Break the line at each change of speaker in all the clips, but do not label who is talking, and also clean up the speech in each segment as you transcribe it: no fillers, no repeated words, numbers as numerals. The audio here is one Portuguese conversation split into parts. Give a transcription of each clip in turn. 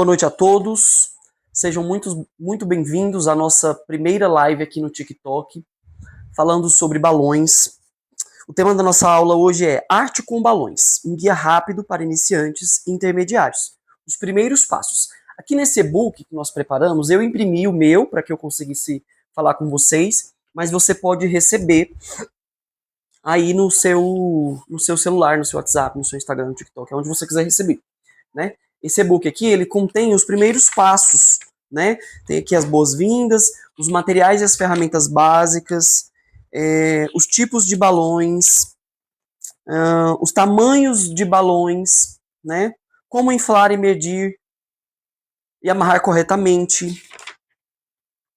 Boa noite a todos, sejam muito bem-vindos à nossa primeira live aqui no TikTok, falando sobre balões. O tema da nossa aula hoje é Arte com Balões, um guia rápido para iniciantes e intermediários. Os primeiros passos. Aqui nesse e-book que nós preparamos, eu imprimi o meu para que eu conseguisse falar com vocês, mas você pode receber aí no seu celular, no seu WhatsApp, no seu Instagram, no TikTok, onde você quiser receber, né? Esse e-book aqui, ele contém os primeiros passos, né? Tem aqui as boas-vindas, os materiais e as ferramentas básicas, os tipos de balões, os tamanhos de balões, né? Como inflar e medir e amarrar corretamente,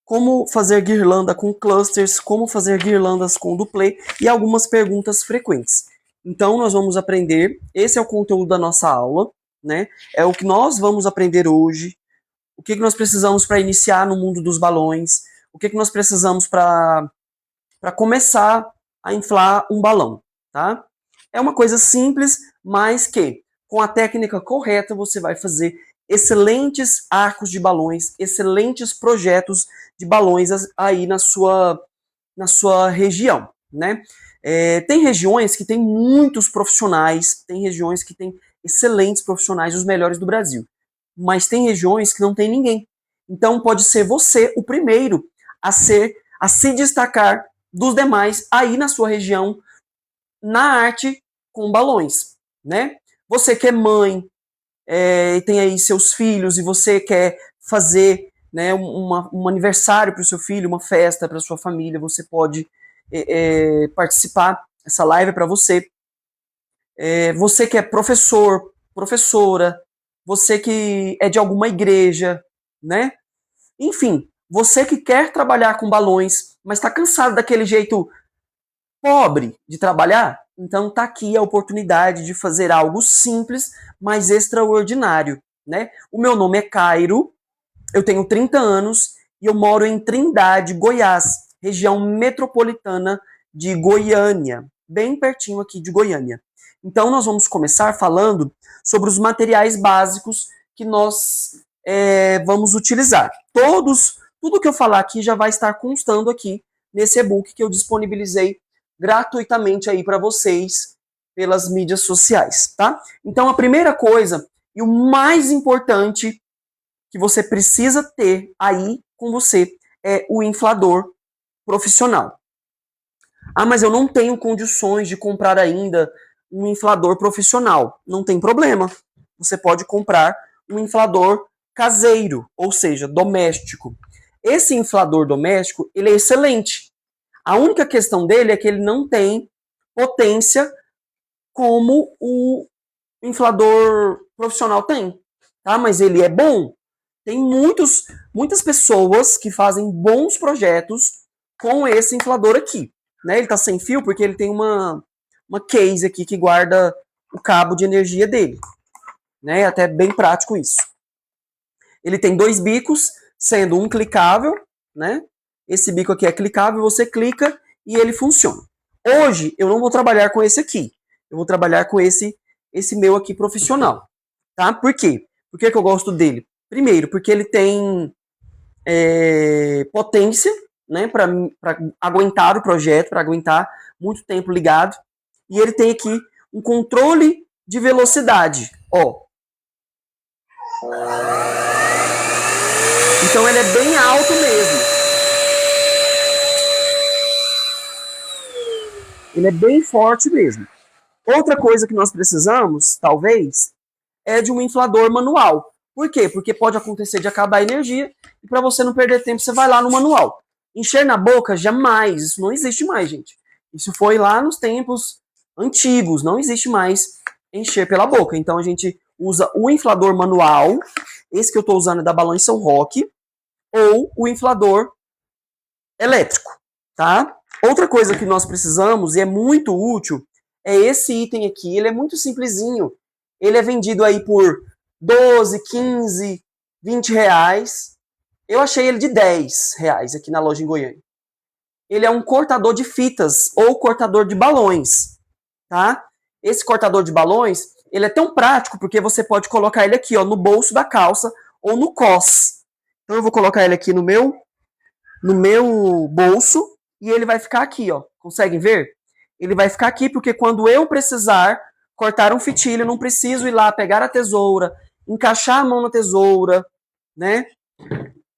como fazer guirlanda com clusters, como fazer guirlandas com duplê e algumas perguntas frequentes. Então, nós vamos aprender, esse é o conteúdo da nossa aula, né? É o que nós vamos aprender hoje, o que nós precisamos para iniciar no mundo dos balões, o que nós precisamos para começar a inflar um balão, tá? É uma coisa simples, mas que, com a técnica correta, você vai fazer excelentes arcos de balões, excelentes projetos de balões aí na sua região, né? Tem regiões que tem muitos profissionais, tem regiões que tem excelentes profissionais, os melhores do Brasil. Mas tem regiões que não tem ninguém. Então pode ser você o primeiro a se destacar dos demais aí na sua região na arte com balões, né? Você que é mãe, tem aí seus filhos e você quer fazer, né, um aniversário para o seu filho, uma festa para sua família, você pode participar. Essa live é para você. Você que é professor, professora, você que é de alguma igreja, né? Enfim, você que quer trabalhar com balões, mas está cansado daquele jeito pobre de trabalhar, então tá aqui a oportunidade de fazer algo simples, mas extraordinário, né? O meu nome é Cairo, eu tenho 30 anos e eu moro em Trindade, Goiás, região metropolitana de Goiânia, bem pertinho aqui de Goiânia. Então nós vamos começar falando sobre os materiais básicos que nós vamos utilizar. Tudo que eu falar aqui já vai estar constando aqui nesse e-book que eu disponibilizei gratuitamente aí para vocês pelas mídias sociais, tá? Então a primeira coisa e o mais importante que você precisa ter aí com você é o inflador profissional. Ah, mas eu não tenho condições de comprar ainda um inflador profissional. Não tem problema. Você pode comprar um inflador caseiro, ou seja, doméstico. Esse inflador doméstico, ele é excelente. A única questão dele é que ele não tem potência como o inflador profissional tem, tá? Mas ele é bom. Tem muitas pessoas que fazem bons projetos com esse inflador aqui, né? Ele tá sem fio porque ele tem uma case aqui que guarda o cabo de energia dele, né? É até bem prático isso. Ele tem 2 bicos, sendo um clicável, né? Esse bico aqui é clicável, você clica e ele funciona. Hoje eu não vou trabalhar com esse aqui, eu vou trabalhar com esse meu aqui profissional, tá? Por quê? Por que eu gosto dele? Primeiro, porque ele tem potência, né, para aguentar o projeto, para aguentar muito tempo ligado. E ele tem aqui um controle de velocidade, ó. Então ele é bem alto mesmo. Ele é bem forte mesmo. Outra coisa que nós precisamos, talvez, é de um inflador manual. Por quê? Porque pode acontecer de acabar a energia e para você não perder tempo, você vai lá no manual. Encher na boca, jamais. Isso não existe mais, gente. Isso foi lá nos tempos antigos. Não existe mais encher pela boca. Então a gente usa o inflador manual. Esse que eu estou usando é da Balões São Roque. Ou o inflador elétrico, tá? Outra coisa que nós precisamos, e é muito útil, é esse item aqui. Ele é muito simplesinho. Ele é vendido aí por 12, 15, 20 reais. Eu achei ele de 10 reais aqui na loja em Goiânia. Ele é um cortador de fitas ou cortador de balões, tá? Esse cortador de balões, ele é tão prático porque você pode colocar ele aqui, ó, no bolso da calça ou no cos. Então eu vou colocar ele aqui no meu bolso e ele vai ficar aqui, ó. Conseguem ver? Ele vai ficar aqui porque quando eu precisar cortar um fitilho, não preciso ir lá pegar a tesoura, encaixar a mão na tesoura, né?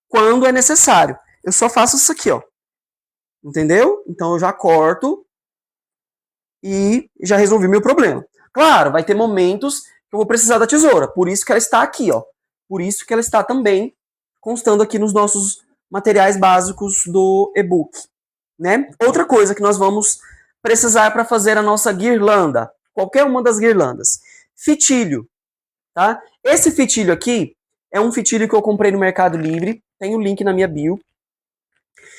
Quando é necessário. Eu só faço isso aqui, ó. Entendeu? Então eu já corto e já resolvi meu problema. Claro, vai ter momentos que eu vou precisar da tesoura. Por isso que ela está aqui, ó. Por isso que ela está também constando aqui nos nossos materiais básicos do e-book, né? Outra coisa que nós vamos precisar para fazer a nossa guirlanda, qualquer uma das guirlandas. Fitilho, tá? Esse fitilho aqui é um fitilho que eu comprei no Mercado Livre, tem o link na minha bio.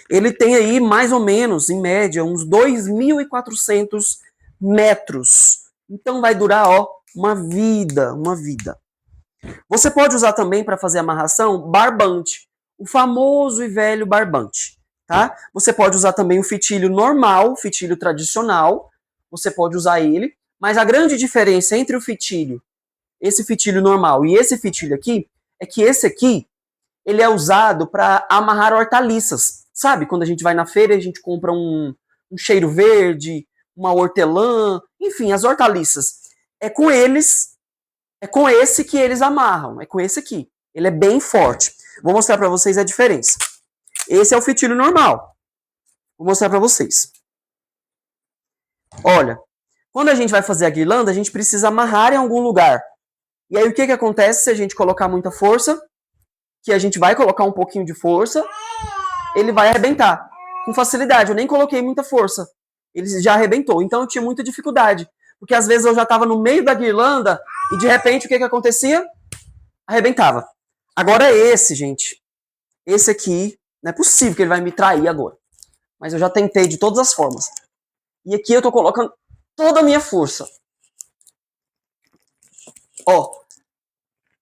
Ele tem aí mais ou menos, em média, uns 2.400 metros. Então vai durar, ó, uma vida. Você pode usar também para fazer amarração barbante, o famoso e velho barbante, tá? Você pode usar também o fitilho normal, o fitilho tradicional, você pode usar ele, mas a grande diferença entre o fitilho, esse fitilho normal e esse fitilho aqui, é que esse aqui, ele é usado para amarrar hortaliças. Sabe, quando a gente vai na feira e a gente compra um cheiro verde, uma hortelã, enfim, as hortaliças. É com esse que eles amarram, é com esse aqui. Ele é bem forte. Vou mostrar para vocês a diferença. Esse é o fitilho normal. Vou mostrar para vocês. Olha, quando a gente vai fazer a guirlanda, a gente precisa amarrar em algum lugar. E aí o que acontece se a gente colocar muita força? Que a gente vai colocar um pouquinho de força, ele vai arrebentar com facilidade. Eu nem coloquei muita força, ele já arrebentou. Então eu tinha muita dificuldade, porque às vezes eu já estava no meio da guirlanda e de repente o que acontecia? Arrebentava. Agora esse, gente, esse aqui, não é possível que ele vai me trair agora. Mas eu já tentei de todas as formas. E aqui eu tô colocando toda a minha força. Ó.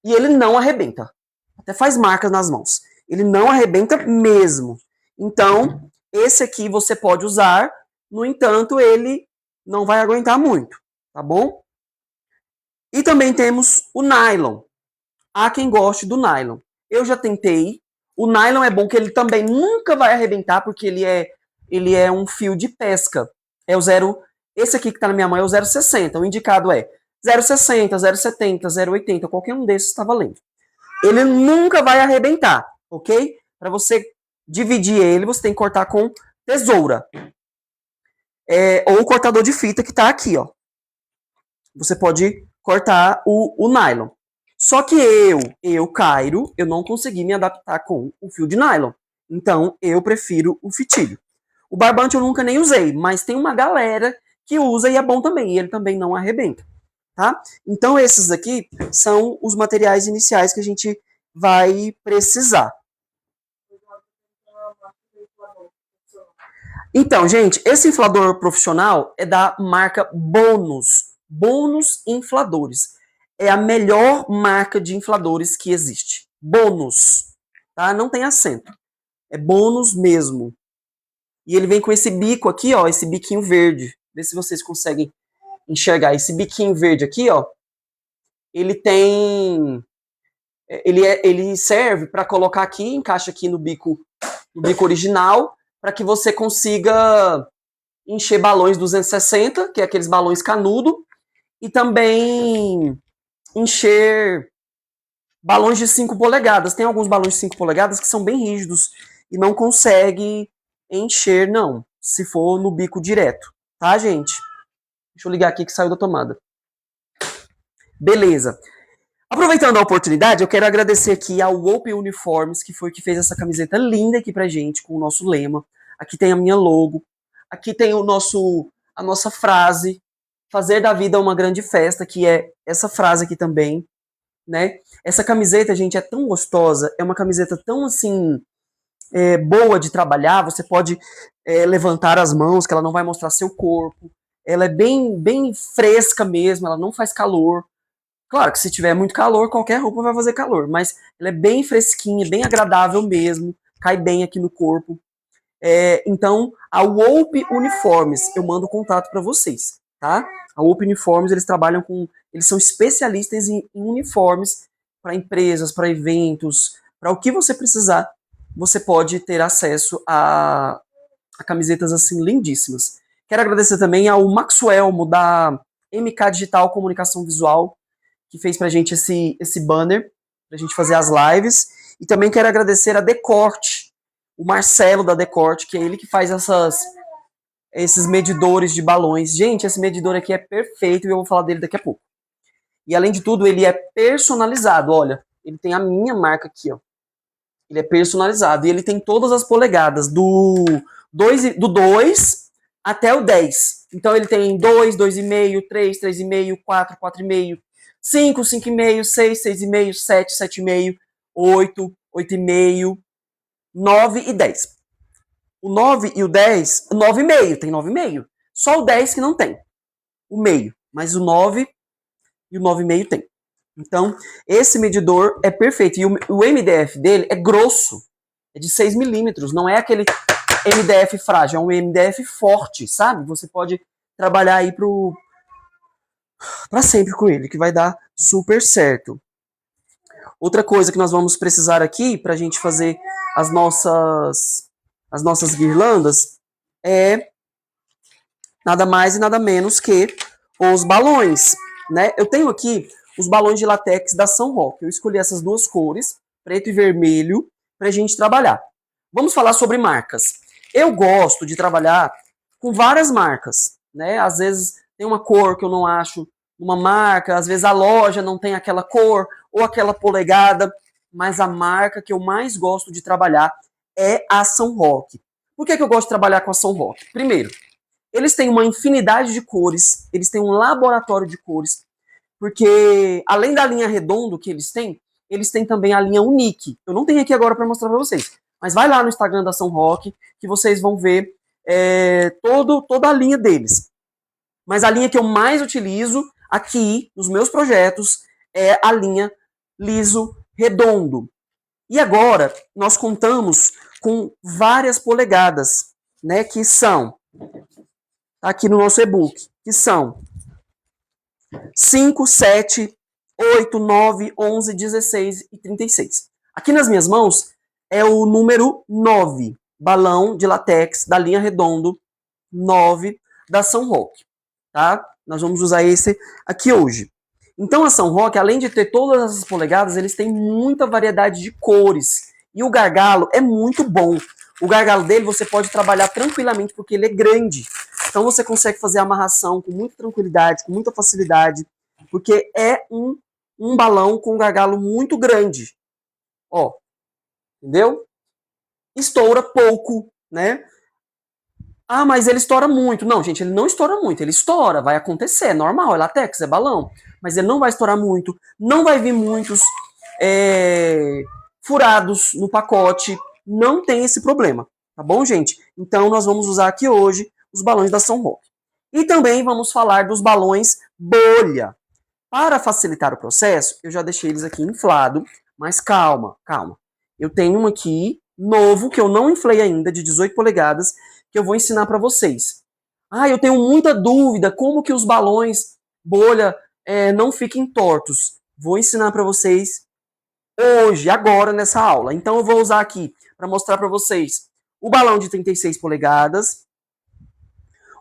E ele não arrebenta. Até faz marcas nas mãos. Ele não arrebenta mesmo. Então, esse aqui você pode usar, no entanto, ele não vai aguentar muito, tá bom? E também temos o nylon. Há quem goste do nylon. Eu já tentei. O nylon é bom que ele também nunca vai arrebentar, porque ele é um fio de pesca. É o zero. Esse aqui que tá na minha mão é o 0,60. O indicado é 0,60, 0,70, 0,80. Qualquer um desses está valendo. Ele nunca vai arrebentar, ok? Para você dividir ele, você tem que cortar com tesoura. Ou o cortador de fita que tá aqui, ó. Você pode cortar o nylon. Só que eu, Cairo, eu não consegui me adaptar com o fio de nylon. Então, eu prefiro o fitilho. O barbante eu nunca nem usei, mas tem uma galera que usa e é bom também. E ele também não arrebenta, tá? Então, esses aqui são os materiais iniciais que a gente vai precisar. Então, gente, esse inflador profissional é da marca Bônus. Bônus Infladores. É a melhor marca de infladores que existe. Bônus, tá? Não tem acento. É Bônus mesmo. E ele vem com esse bico aqui, ó, esse biquinho verde. Vê se vocês conseguem enxergar. Esse biquinho verde aqui, ó, ele tem... Ele serve para colocar aqui, encaixa aqui no bico original, para que você consiga encher balões 260, que é aqueles balões canudo, e também encher balões de 5 polegadas. Tem alguns balões de 5 polegadas que são bem rígidos e não consegue encher, não, se for no bico direto, tá, gente? Deixa eu ligar aqui que saiu da tomada. Beleza. Aproveitando a oportunidade, eu quero agradecer aqui ao Open Uniformes, que foi que fez essa camiseta linda aqui pra gente, com o nosso lema. Aqui tem a minha logo. Aqui tem a nossa frase, fazer da vida uma grande festa, que é essa frase aqui também, né? Essa camiseta, gente, é tão gostosa, é uma camiseta tão, assim, boa de trabalhar, você pode levantar as mãos, que ela não vai mostrar seu corpo. Ela é bem, bem fresca mesmo, ela não faz calor. Claro que se tiver muito calor, qualquer roupa vai fazer calor, mas ela é bem fresquinha, bem agradável mesmo, cai bem aqui no corpo. Então, a Wope Uniformes, eu mando contato para vocês, tá? A Wope Uniformes, eles trabalham com... Eles são especialistas em uniformes para empresas, para eventos, para o que você precisar, você pode ter acesso a camisetas assim lindíssimas. Quero agradecer também ao Maxwelmo da MK Digital Comunicação Visual, que fez pra gente esse banner, pra gente fazer as lives. E também quero agradecer a Decorte, o Marcelo da Decorte, que é ele que faz esses medidores de balões. Gente, esse medidor aqui é perfeito e eu vou falar dele daqui a pouco. E além de tudo, ele é personalizado, olha. Ele tem a minha marca aqui, ó. Ele é personalizado e ele tem todas as polegadas, do 2 até o 10. Então ele tem 2, 2,5, 3, 3,5, 4, 4,5, 5, 5,5, 6, 6,5, 7, 7,5, 8, 8,5, 9 e 10. O 9 e o 10, 9,5, tem 9,5. Só o 10 que não tem. O meio. Mas o 9 e o 9,5 tem. Então, esse medidor é perfeito. E o MDF dele é grosso. É de 6 milímetros. Não é aquele MDF frágil. É um MDF forte, sabe? Você pode trabalhar aí pra sempre com ele, que vai dar super certo. Outra coisa que nós vamos precisar aqui pra gente fazer as nossas guirlandas é nada mais e nada menos que os balões, né? Eu tenho aqui os balões de látex da São Roque. Eu escolhi essas duas cores, preto e vermelho, pra gente trabalhar. Vamos falar sobre marcas. Eu gosto de trabalhar com várias marcas, né? Às vezes tem uma cor que eu não acho uma marca, às vezes a loja não tem aquela cor ou aquela polegada, mas a marca que eu mais gosto de trabalhar é a São Roque. Por que eu gosto de trabalhar com a São Roque? Primeiro, eles têm uma infinidade de cores, eles têm um laboratório de cores, porque além da linha redondo que eles têm também a linha Unique. Eu não tenho aqui agora para mostrar para vocês, mas vai lá no Instagram da São Roque que vocês vão ver toda a linha deles. Mas a linha que eu mais utilizo aqui nos meus projetos é a linha liso redondo. E agora nós contamos com várias polegadas, né, que são aqui no nosso e-book, que são 5, 7, 8, 9, 11, 16 e 36. Aqui nas minhas mãos é o número 9, balão de látex da linha redondo 9 da São Roque, tá? Nós vamos usar esse aqui hoje. Então a São Roque, além de ter todas essas polegadas, eles têm muita variedade de cores. E o gargalo é muito bom. O gargalo dele você pode trabalhar tranquilamente porque ele é grande. Então você consegue fazer a amarração com muita tranquilidade, com muita facilidade, porque é um balão com um gargalo muito grande. Ó, entendeu? Estoura pouco, né? Ah, mas ele estoura muito. Não, gente, ele não estoura muito. Ele estoura, vai acontecer, é normal, é látex, é balão. Mas ele não vai estourar muito, não vai vir muitos furados no pacote, não tem esse problema, tá bom, gente? Então nós vamos usar aqui hoje os balões da São Roque. E também vamos falar dos balões bolha. Para facilitar o processo, eu já deixei eles aqui inflado, mas calma, calma. Eu tenho um aqui, novo, que eu não inflei ainda, de 18 polegadas, que eu vou ensinar para vocês. Ah, eu tenho muita dúvida, como que os balões bolha não fiquem tortos. Vou ensinar para vocês hoje, agora, nessa aula. Então eu vou usar aqui, para mostrar para vocês, o balão de 36 polegadas,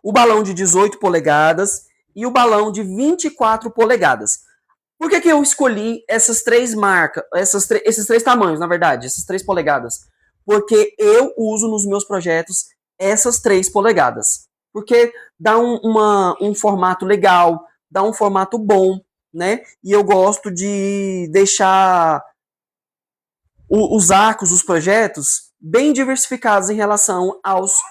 o balão de 18 polegadas e o balão de 24 polegadas. Por que eu escolhi essas três marcas, esses três tamanhos, na verdade, essas 3 polegadas? Porque eu uso nos meus projetos essas 3 polegadas. Porque dá um formato legal, dá um formato bom, né? E eu gosto de deixar os arcos, os projetos, bem diversificados em relação aos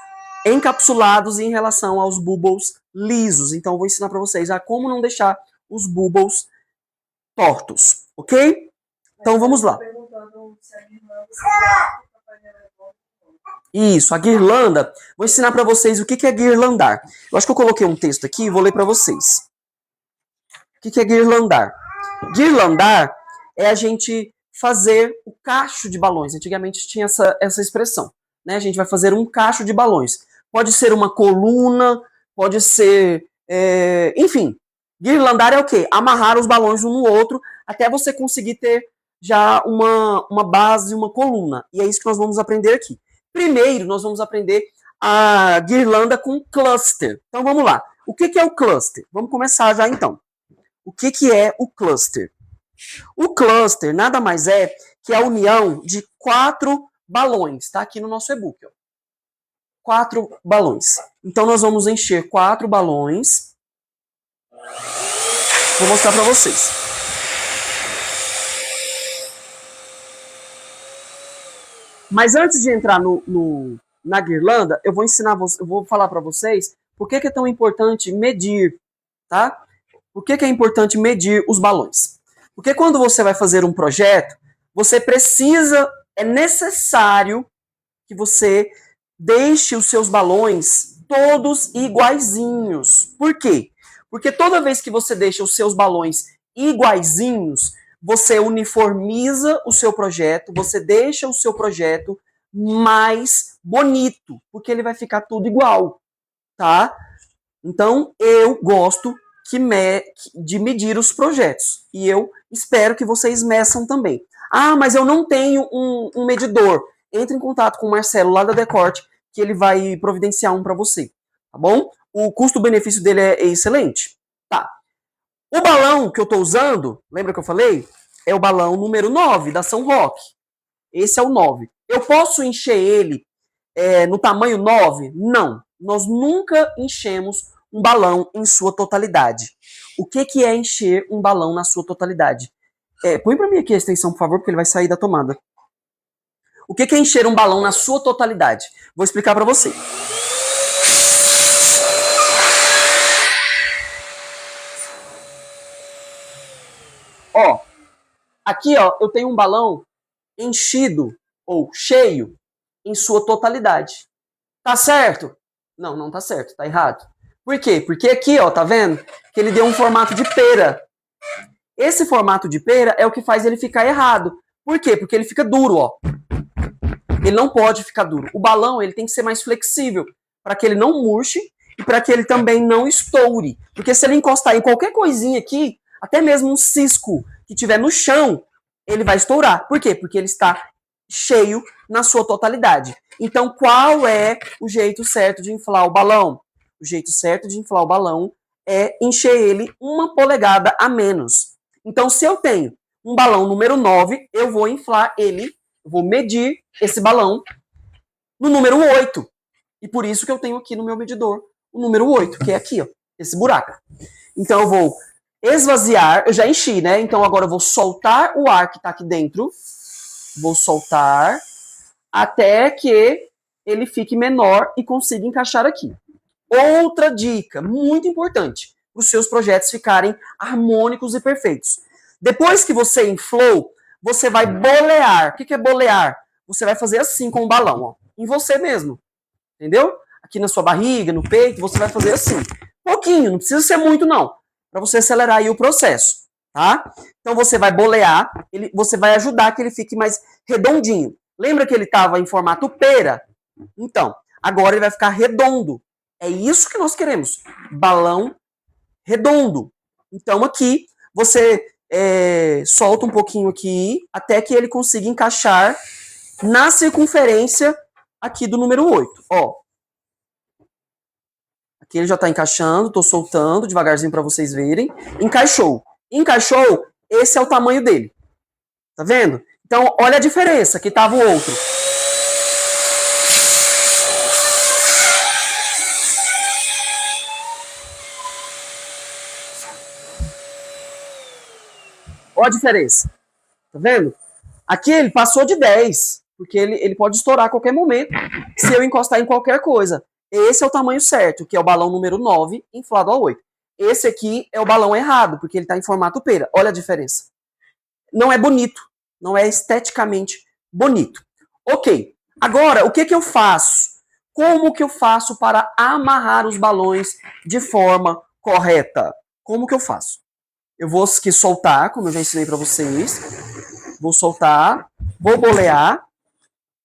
encapsulados e em relação aos bubbles lisos. Então eu vou ensinar para vocês a como não deixar os bubbles tortos, ok? Então vamos lá. Isso, a guirlanda. Vou ensinar para vocês o que é guirlandar. Eu acho que eu coloquei um texto aqui e vou ler para vocês. O que é guirlandar? Guirlandar é a gente fazer o cacho de balões. Antigamente tinha essa expressão, né? A gente vai fazer um cacho de balões. Pode ser uma coluna, pode ser... enfim, guirlandar é o quê? Amarrar os balões um no outro até você conseguir ter já uma base, uma coluna. E é isso que nós vamos aprender aqui. Primeiro, nós vamos aprender a guirlanda com cluster. Então, vamos lá. O que é o cluster? Vamos começar já, então. O que é o cluster? O cluster nada mais é que a união de 4 balões. Está aqui no nosso e-book. Ó. 4 balões. Então, nós vamos encher 4 balões. Vou mostrar para vocês. Mas antes de entrar na guirlanda, eu vou falar para vocês por que é tão importante medir, tá? Por que é importante medir os balões? Porque quando você vai fazer um projeto, é necessário que você deixe os seus balões todos iguaizinhos. Por quê? Porque toda vez que você deixa os seus balões iguaizinhos, você uniformiza o seu projeto, você deixa o seu projeto mais bonito, porque ele vai ficar tudo igual, tá? Então, eu gosto de medir os projetos, e eu espero que vocês meçam também. Ah, mas eu não tenho um medidor. Entre em contato com o Marcelo lá da Decorte, que ele vai providenciar um para você, tá bom? O custo-benefício dele é excelente. Tá. O balão que eu estou usando, lembra que eu falei? É o balão número 9 da São Roque. Esse é o 9. Eu posso encher ele no tamanho 9? Não. Nós nunca enchemos um balão em sua totalidade. O que é encher um balão na sua totalidade? Põe para mim aqui a extensão, por favor, porque ele vai sair da tomada. O que é encher um balão na sua totalidade? Vou explicar para você. Ó, aqui ó, eu tenho um balão enchido ou cheio em sua totalidade. Tá certo? Não, não tá certo, tá errado. Por quê? Porque aqui, ó, tá vendo? Que ele deu um formato de pera. Esse formato de pera é o que faz ele ficar errado. Por quê? Porque ele fica duro, ó. Ele não pode ficar duro. O balão, ele tem que ser mais flexível, para que ele não murche e para que ele também não estoure. Porque se ele encostar em qualquer coisinha aqui, até mesmo um cisco que tiver no chão, ele vai estourar. Por quê? Porque ele está cheio na sua totalidade. Então, qual é o jeito certo de inflar o balão? O jeito certo de inflar o balão é encher ele 1 polegada a menos. Então, se eu tenho um balão número 9, eu vou inflar ele, vou medir esse balão no número 8. E por isso que eu tenho aqui no meu medidor o número 8, que é aqui, ó, esse buraco. Então, eu vou esvaziar, eu já enchi, né? Então, agora eu vou soltar o ar que está aqui dentro. Vou soltar até que ele fique menor e consiga encaixar aqui. Outra dica muito importante para os seus projetos ficarem harmônicos e perfeitos. Depois que você inflou, você vai bolear. O que é bolear? Você vai fazer assim com o balão, ó, em você mesmo. Entendeu? Aqui na sua barriga, no peito, você vai fazer assim. Pouquinho, não precisa ser muito não, para você acelerar aí o processo, tá? Então você vai bolear, você vai ajudar que ele fique mais redondinho. Lembra que ele estava em formato pera? Então, agora ele vai ficar redondo. É isso que nós queremos, balão redondo. Então aqui, você solta um pouquinho aqui, até que ele consiga encaixar na circunferência aqui do número 8. Ó. Aqui ele já está encaixando, estou soltando devagarzinho para vocês verem. Encaixou. Encaixou, esse é o tamanho dele. Tá vendo? Então, olha a diferença, que estava o outro. Olha a diferença. Tá vendo? Aqui ele passou de 10, porque ele pode estourar a qualquer momento se eu encostar em qualquer coisa. Esse é o tamanho certo, que é o balão número 9, inflado a 8. Esse aqui é o balão errado, porque ele está em formato pera. Olha a diferença. Não é bonito. Não é esteticamente bonito. Ok. Agora, o que eu faço? Como que eu faço para amarrar os balões de forma correta? Como que eu faço? Eu vou aqui soltar, como eu já ensinei para vocês. Vou soltar, vou bolear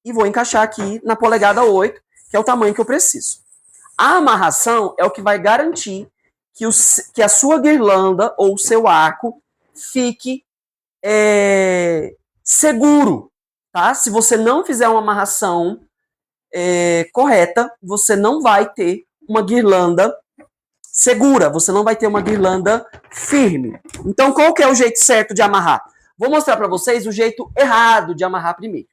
e vou encaixar aqui na polegada 8, que é o tamanho que eu preciso. A amarração é o que vai garantir que a sua guirlanda ou o seu arco fique seguro, tá? Se você não fizer uma amarração correta, você não vai ter uma guirlanda segura, você não vai ter uma guirlanda firme. Então, qual que é o jeito certo de amarrar? Vou mostrar para vocês o jeito errado de amarrar primeiro.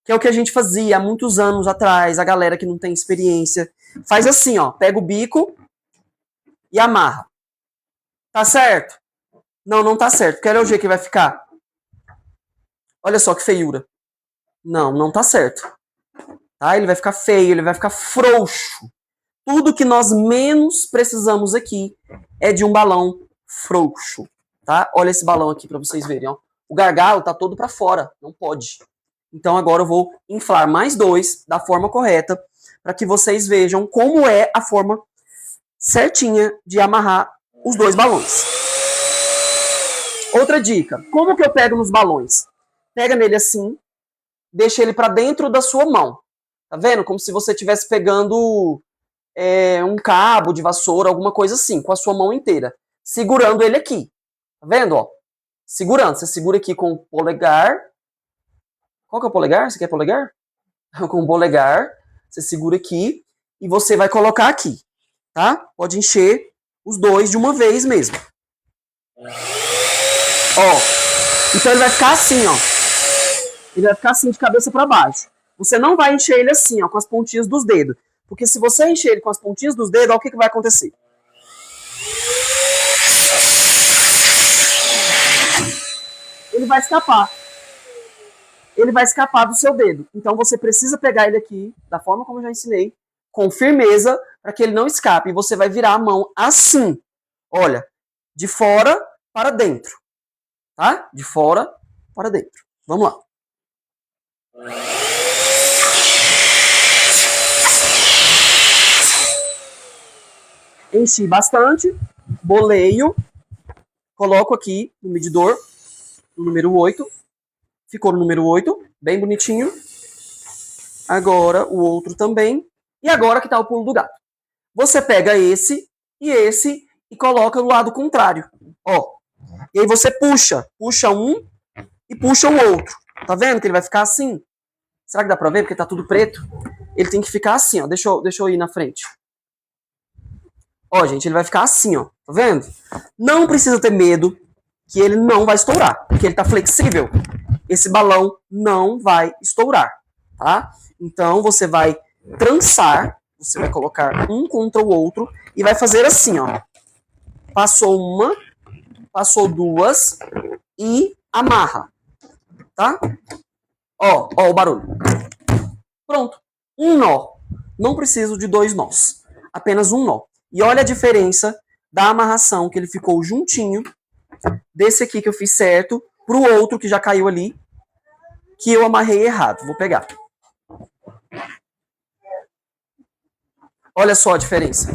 Que é o que a gente fazia há muitos anos atrás, a galera que não tem experiência. Faz assim, ó, pega o bico e amarra. Tá certo? Não, não tá certo. Quer ver o jeito que vai ficar? Olha só que feiura. Não, não tá certo. Tá? Ele vai ficar feio, ele vai ficar frouxo. Tudo que nós menos precisamos aqui é de um balão frouxo, tá? Olha esse balão aqui para vocês verem, ó. O gargalo tá todo para fora, não pode. Então agora eu vou inflar mais 2 da forma correta para que vocês vejam como é a forma certinha de amarrar os 2 balões. Outra dica, como que eu pego nos balões? Pega nele assim, deixa ele para dentro da sua mão. Tá vendo? Como se você estivesse pegando um cabo de vassoura, alguma coisa assim, com a sua mão inteira. Segurando ele aqui. Tá vendo, ó? Segurando. Você segura aqui com o polegar. Qual que é o polegar? Você quer polegar? Com o polegar. Você segura aqui e você vai colocar aqui. Tá? Pode encher os 2 de uma vez mesmo. Ó. Então ele vai ficar assim, ó. Ele vai ficar assim de cabeça para baixo. Você não vai encher ele assim, ó, com as pontinhas dos dedos. Porque se você encher ele com as pontinhas dos dedos, olha o que vai acontecer. Ele vai escapar. Ele vai escapar do seu dedo. Então você precisa pegar ele aqui, da forma como eu já ensinei, com firmeza, para que ele não escape. E você vai virar a mão assim. Olha, de fora para dentro. Tá? De fora para dentro. Vamos lá. Enchi bastante, boleio, coloco aqui no medidor, no número 8, ficou no número 8, bem bonitinho. Agora o outro também, e agora que tá o pulo do gato. Você pega esse e coloca do lado contrário, ó. E aí você puxa um e puxa o outro. Tá vendo que ele vai ficar assim? Será que dá pra ver? Porque tá tudo preto. Ele tem que ficar assim, ó. Deixa eu ir na frente. Ó, gente, ele vai ficar assim, ó. Tá vendo? Não precisa ter medo que ele não vai estourar, porque ele tá flexível. Esse balão não vai estourar, tá? Então, você vai trançar, você vai colocar um contra o outro e vai fazer assim, ó. Passou uma, passou 2 e amarra, tá? Ó o barulho. Pronto. Um nó. Não preciso de 2 nós. Apenas um nó. E olha a diferença da amarração, que ele ficou juntinho, desse aqui que eu fiz certo, pro outro que já caiu ali, que eu amarrei errado. Vou pegar. Olha só a diferença.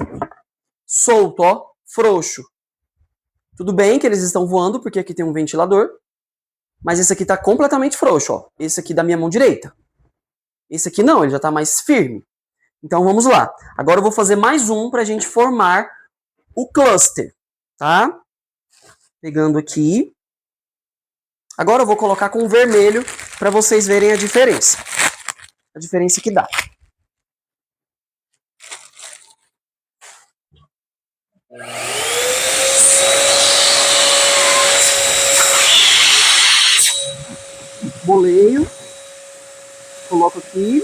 Solto, ó, frouxo. Tudo bem que eles estão voando, porque aqui tem um ventilador, mas esse aqui tá completamente frouxo, ó. Esse aqui da minha mão direita. Esse aqui não, ele já tá mais firme. Então vamos lá. Agora eu vou fazer mais um pra gente formar o cluster, tá? Pegando aqui. Agora eu vou colocar com o vermelho para vocês verem a diferença. A diferença que dá. Boleio. Coloco aqui.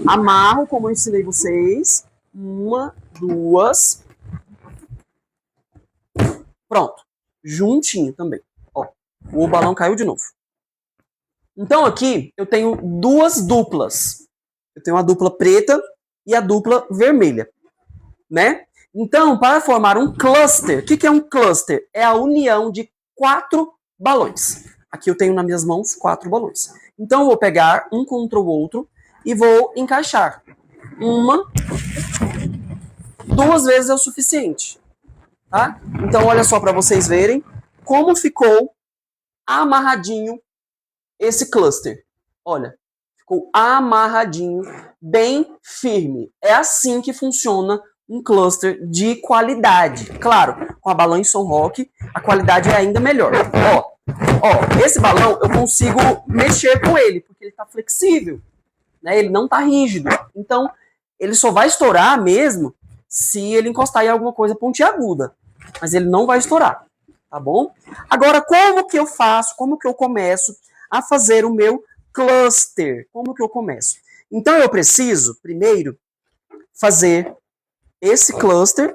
Amarro, como eu ensinei vocês. 1, 2. Pronto. Juntinho também. Ó, o balão caiu de novo. Então aqui eu tenho 2 duplas. Eu tenho a dupla preta e a dupla vermelha, né? Então, para formar um cluster, o que é um cluster? É a união de 4 balões. Aqui eu tenho nas minhas mãos 4 balões. Então eu vou pegar um contra o outro e vou encaixar. 1, 2 vezes é o suficiente, tá? Então olha só para vocês verem como ficou amarradinho esse cluster. Olha, ficou amarradinho, bem firme. É assim que funciona um cluster de qualidade. Claro, com a balão Sunrock, a qualidade é ainda melhor. Ó, esse balão eu consigo mexer com ele, porque ele está flexível, né? Ele não está rígido. Então, ele só vai estourar mesmo se ele encostar em alguma coisa pontiaguda. Mas ele não vai estourar, tá bom? Agora, como que eu faço, como que eu começo a fazer o meu cluster? Como que eu começo? Então, eu preciso, primeiro, fazer esse cluster.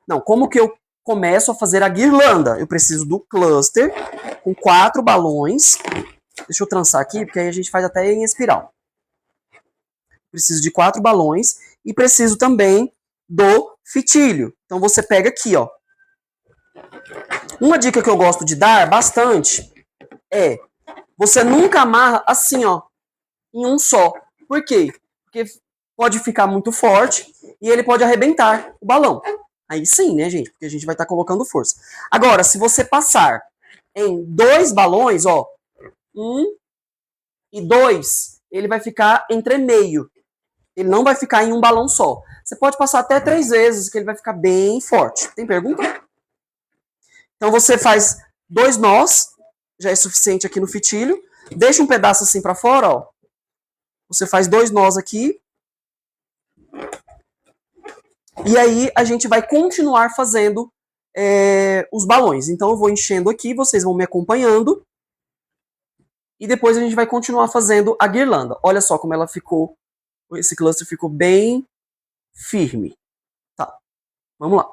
Não, como que eu começo a fazer a guirlanda? Eu preciso do cluster com 4 balões. Deixa eu trançar aqui, porque aí a gente faz até em espiral. Preciso de 4 balões e preciso também do fitilho. Então você pega aqui, ó. Uma dica que eu gosto de dar bastante é você nunca amarra assim, ó, em um só. Por quê? Porque pode ficar muito forte e ele pode arrebentar o balão. Aí sim, né, gente? Porque a gente vai estar colocando força. Agora, se você passar em 2 balões, ó, 1 e 2, ele vai ficar entre meio. Ele não vai ficar em um balão só. Você pode passar até 3 vezes, que ele vai ficar bem forte. Tem pergunta? Então você faz 2 nós, já é suficiente aqui no fitilho. Deixa um pedaço assim para fora, ó. Você faz 2 nós aqui. E aí a gente vai continuar fazendo os balões. Então eu vou enchendo aqui, vocês vão me acompanhando. E depois a gente vai continuar fazendo a guirlanda. Olha só como ela ficou. Esse cluster ficou bem firme. Tá, vamos lá.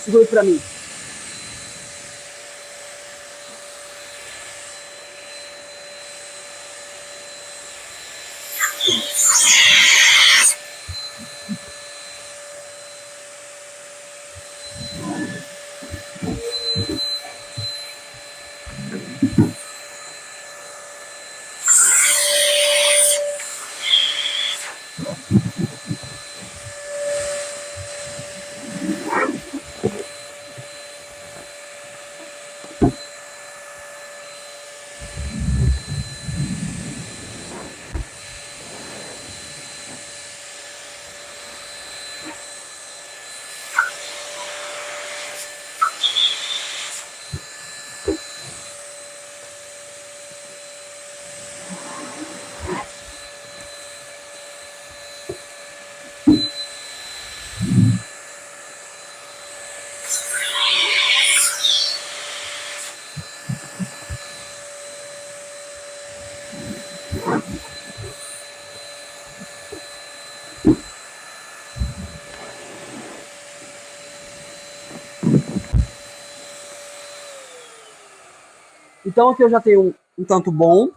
Segura pra mim. Então aqui eu já tenho um tanto bom.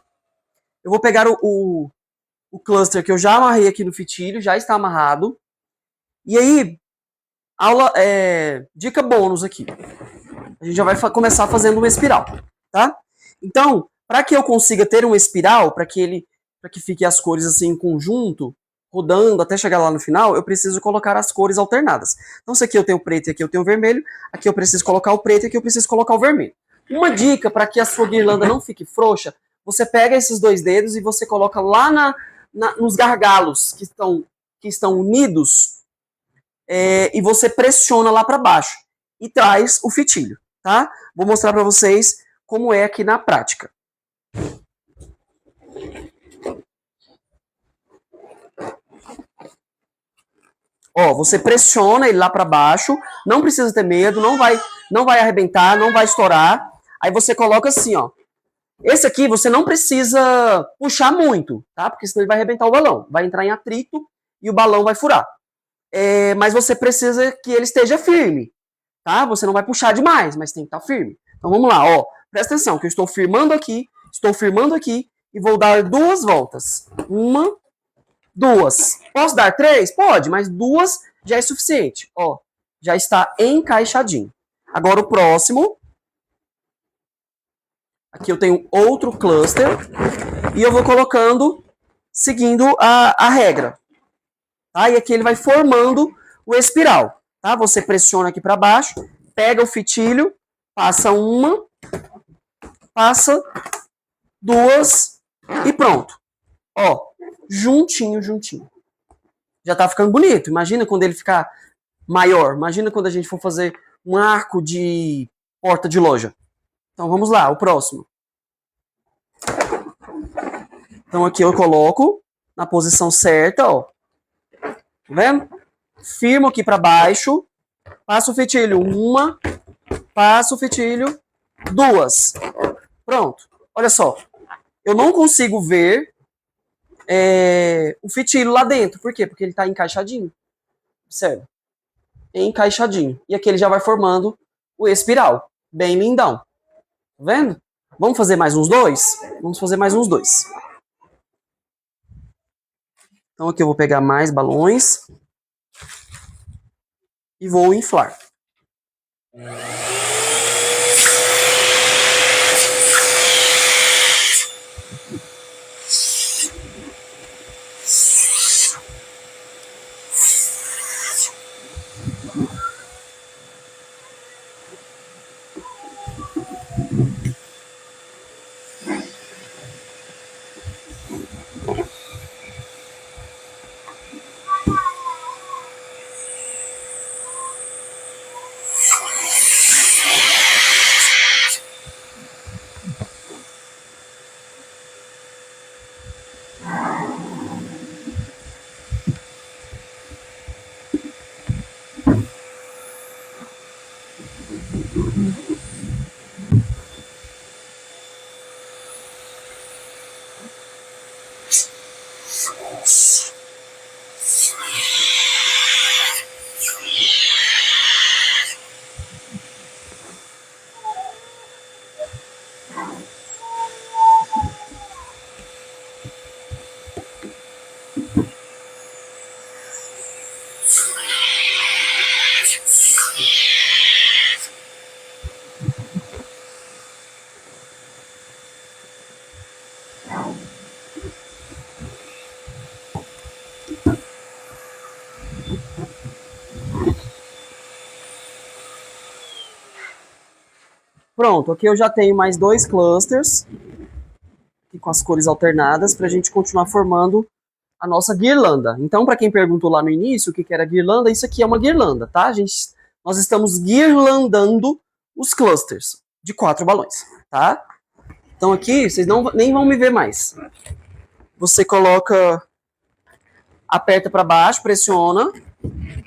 Eu vou pegar o cluster que eu já amarrei aqui no fitilho, já está amarrado. E aí, dica bônus aqui. A gente já vai começar fazendo uma espiral, tá? Então, para que eu consiga ter uma espiral, para que fique as cores assim em conjunto, rodando até chegar lá no final, eu preciso colocar as cores alternadas. Então, se aqui eu tenho o preto e aqui eu tenho o vermelho, aqui eu preciso colocar o preto e aqui eu preciso colocar o vermelho. Uma dica para que a sua guirlanda não fique frouxa, você pega esses 2 dedos e você coloca lá nos gargalos que estão unidos e você pressiona lá para baixo e traz o fitilho, tá? Vou mostrar para vocês como é aqui na prática. Ó, você pressiona ele lá para baixo, não precisa ter medo, não vai arrebentar, não vai estourar. Aí você coloca assim, ó. Esse aqui você não precisa puxar muito, tá? Porque senão ele vai arrebentar o balão. Vai entrar em atrito e o balão vai furar. Mas você precisa que ele esteja firme, tá? Você não vai puxar demais, mas tem que estar firme. Então vamos lá, ó. Presta atenção, que eu estou firmando aqui e vou dar 2 voltas. 1, 2. Posso dar 3? Pode, mas 2 já é suficiente. Ó, já está encaixadinho. Agora o próximo. Aqui eu tenho outro cluster e eu vou colocando, seguindo a regra. Tá? E aqui ele vai formando o espiral. Tá? Você pressiona aqui para baixo, pega o fitilho, passa 1, passa 2 e pronto. Ó, juntinho. Já tá ficando bonito. Imagina quando ele ficar maior. Imagina quando a gente for fazer um arco de porta de loja. Então vamos lá, o próximo. Então aqui eu coloco na posição certa, ó. Tá vendo? Firmo aqui para baixo, passo o fitilho 1, passo o fitilho 2. Pronto. Olha só. Eu não consigo ver o fitilho lá dentro. Por quê? Porque ele tá encaixadinho. Observa. Encaixadinho. E aqui ele já vai formando o espiral. Bem lindão. Tá vendo? Vamos fazer mais uns 2? Vamos fazer mais uns 2. Então aqui eu vou pegar mais balões e vou inflar. Pronto, aqui eu já tenho mais 2 clusters, aqui com as cores alternadas, para a gente continuar formando a nossa guirlanda. Então, para quem perguntou lá no início o que era guirlanda, isso aqui é uma guirlanda, tá? Nós estamos guirlandando os clusters de 4 balões, tá? Então aqui, vocês nem vão me ver mais. Você coloca, aperta para baixo, pressiona,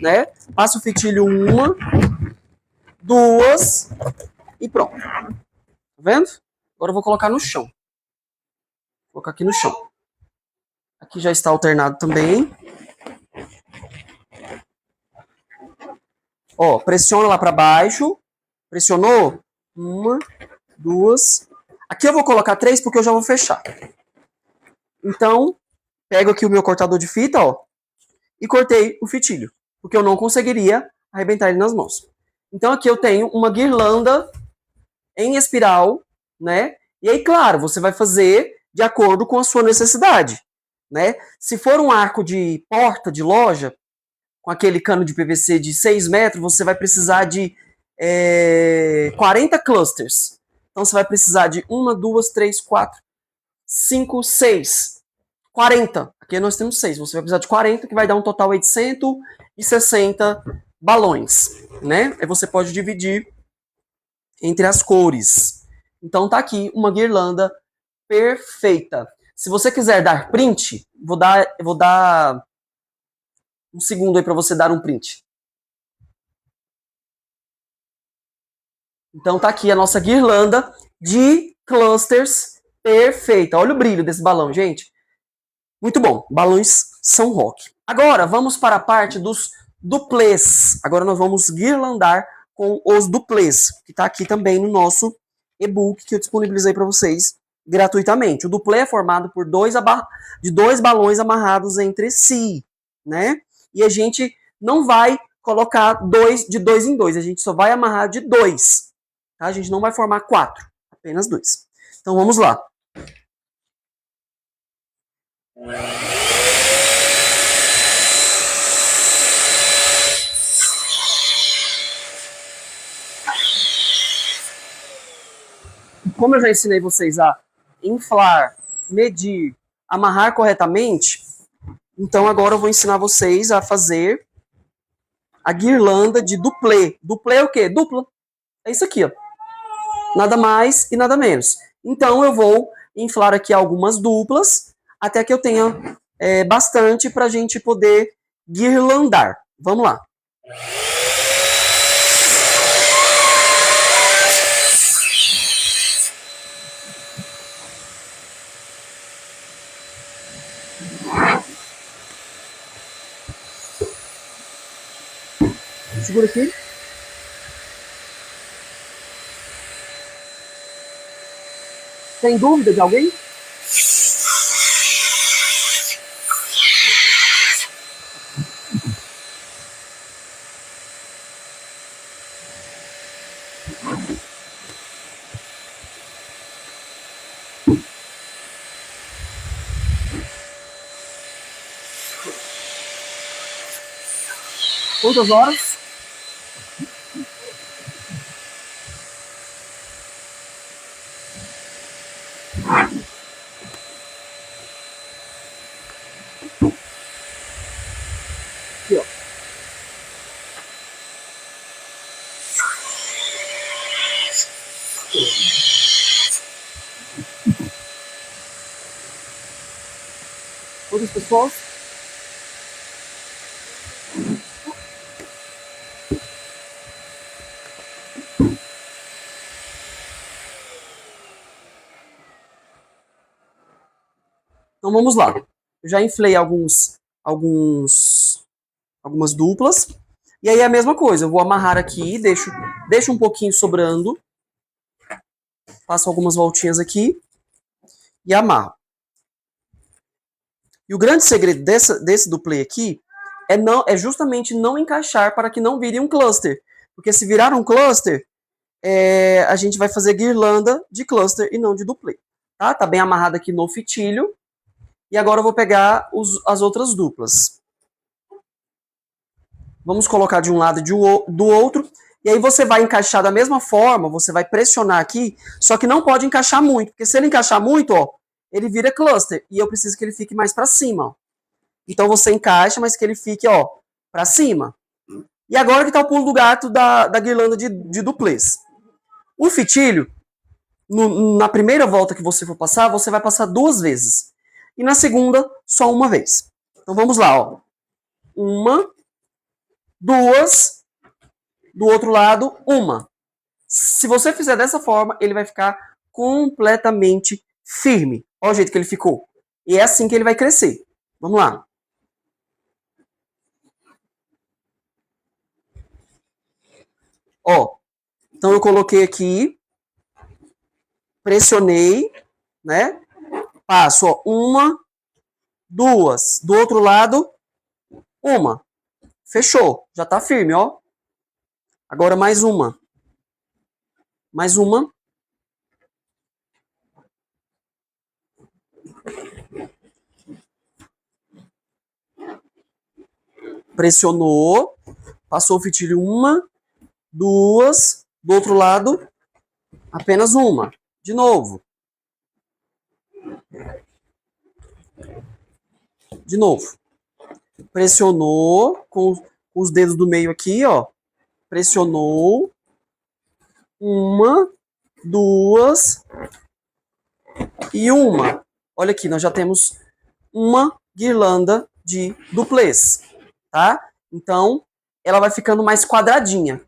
né? Passa o fitilho 1, 2... e pronto. Tá vendo? Agora eu vou colocar no chão. Vou colocar aqui no chão. Aqui já está alternado também. Ó, pressiona lá para baixo. Pressionou? 1, 2. Aqui eu vou colocar 3 porque eu já vou fechar. Então, pego aqui o meu cortador de fita, ó, e cortei o fitilho, porque eu não conseguiria arrebentar ele nas mãos. Então aqui eu tenho uma guirlanda em espiral, né? E aí, claro, você vai fazer de acordo com a sua necessidade, né? Se for um arco de porta de loja, com aquele cano de PVC de 6 metros, você vai precisar de 40 clusters. Então você vai precisar de 1, 2, 3, 4, 5, 6, 40. Aqui nós temos 6, você vai precisar de 40, que vai dar um total aí de 160 balões, né? Aí você pode dividir entre as cores. Então tá aqui uma guirlanda perfeita. Se você quiser dar print, eu vou dar um segundo aí para você dar um print. Então tá aqui a nossa guirlanda de clusters perfeita. Olha o brilho desse balão, gente. Muito bom. Balões são rock. Agora vamos para a parte dos duplês. Agora nós vamos guirlandar com os duplês, que está aqui também no nosso e-book que eu disponibilizei para vocês gratuitamente. O duplê é formado por de dois balões amarrados entre si, né? E a gente não vai colocar de dois em dois, a gente só vai amarrar de dois, tá? A gente não vai formar 4, apenas 2. Então vamos lá. Como eu já ensinei vocês a inflar, medir, amarrar corretamente, então agora eu vou ensinar vocês a fazer a guirlanda de duplê. Duplê é o quê? Dupla. É isso aqui, ó. Nada mais e nada menos. Então eu vou inflar aqui algumas duplas até que eu tenha bastante para a gente poder guirlandar. Vamos lá. Segura aqui. Tem dúvida de alguém? Quantas horas? Aqui, ó. Quantas pessoas? Então vamos lá. Eu já inflei algumas duplas. E aí é a mesma coisa. Eu vou amarrar aqui, deixo um pouquinho sobrando. Passo algumas voltinhas aqui e amarro. E o grande segredo desse duplê aqui é justamente não encaixar para que não vire um cluster. Porque se virar um cluster, a gente vai fazer guirlanda de cluster e não de duplê. Tá bem amarrado aqui no fitilho. E agora eu vou pegar as outras duplas. Vamos colocar de um lado e do outro. E aí você vai encaixar da mesma forma, você vai pressionar aqui, só que não pode encaixar muito, porque se ele encaixar muito, ó, ele vira cluster. E eu preciso que ele fique mais para cima, ó. Então você encaixa, mas que ele fique, ó, para cima. E agora que tá o pulo do gato da guirlanda de duplês. O fitilho, na primeira volta que você for passar, você vai passar 2 vezes. E na segunda, só uma vez. Então vamos lá, ó. 1, 2, do outro lado, 1. Se você fizer dessa forma, ele vai ficar completamente firme. Olha o jeito que ele ficou. E é assim que ele vai crescer. Vamos lá. Ó, então eu coloquei aqui, pressionei, né? Passo, ó, 1, 2, do outro lado, 1. Fechou, já tá firme, ó. Agora mais uma. Mais uma. Pressionou, passou o fitilho 1, 2, do outro lado, apenas 1. De novo. De novo. Pressionou com os dedos do meio aqui, ó. Pressionou. 1, 2 e 1. Olha aqui, nós já temos uma guirlanda de duplês, tá? Então, ela vai ficando mais quadradinha.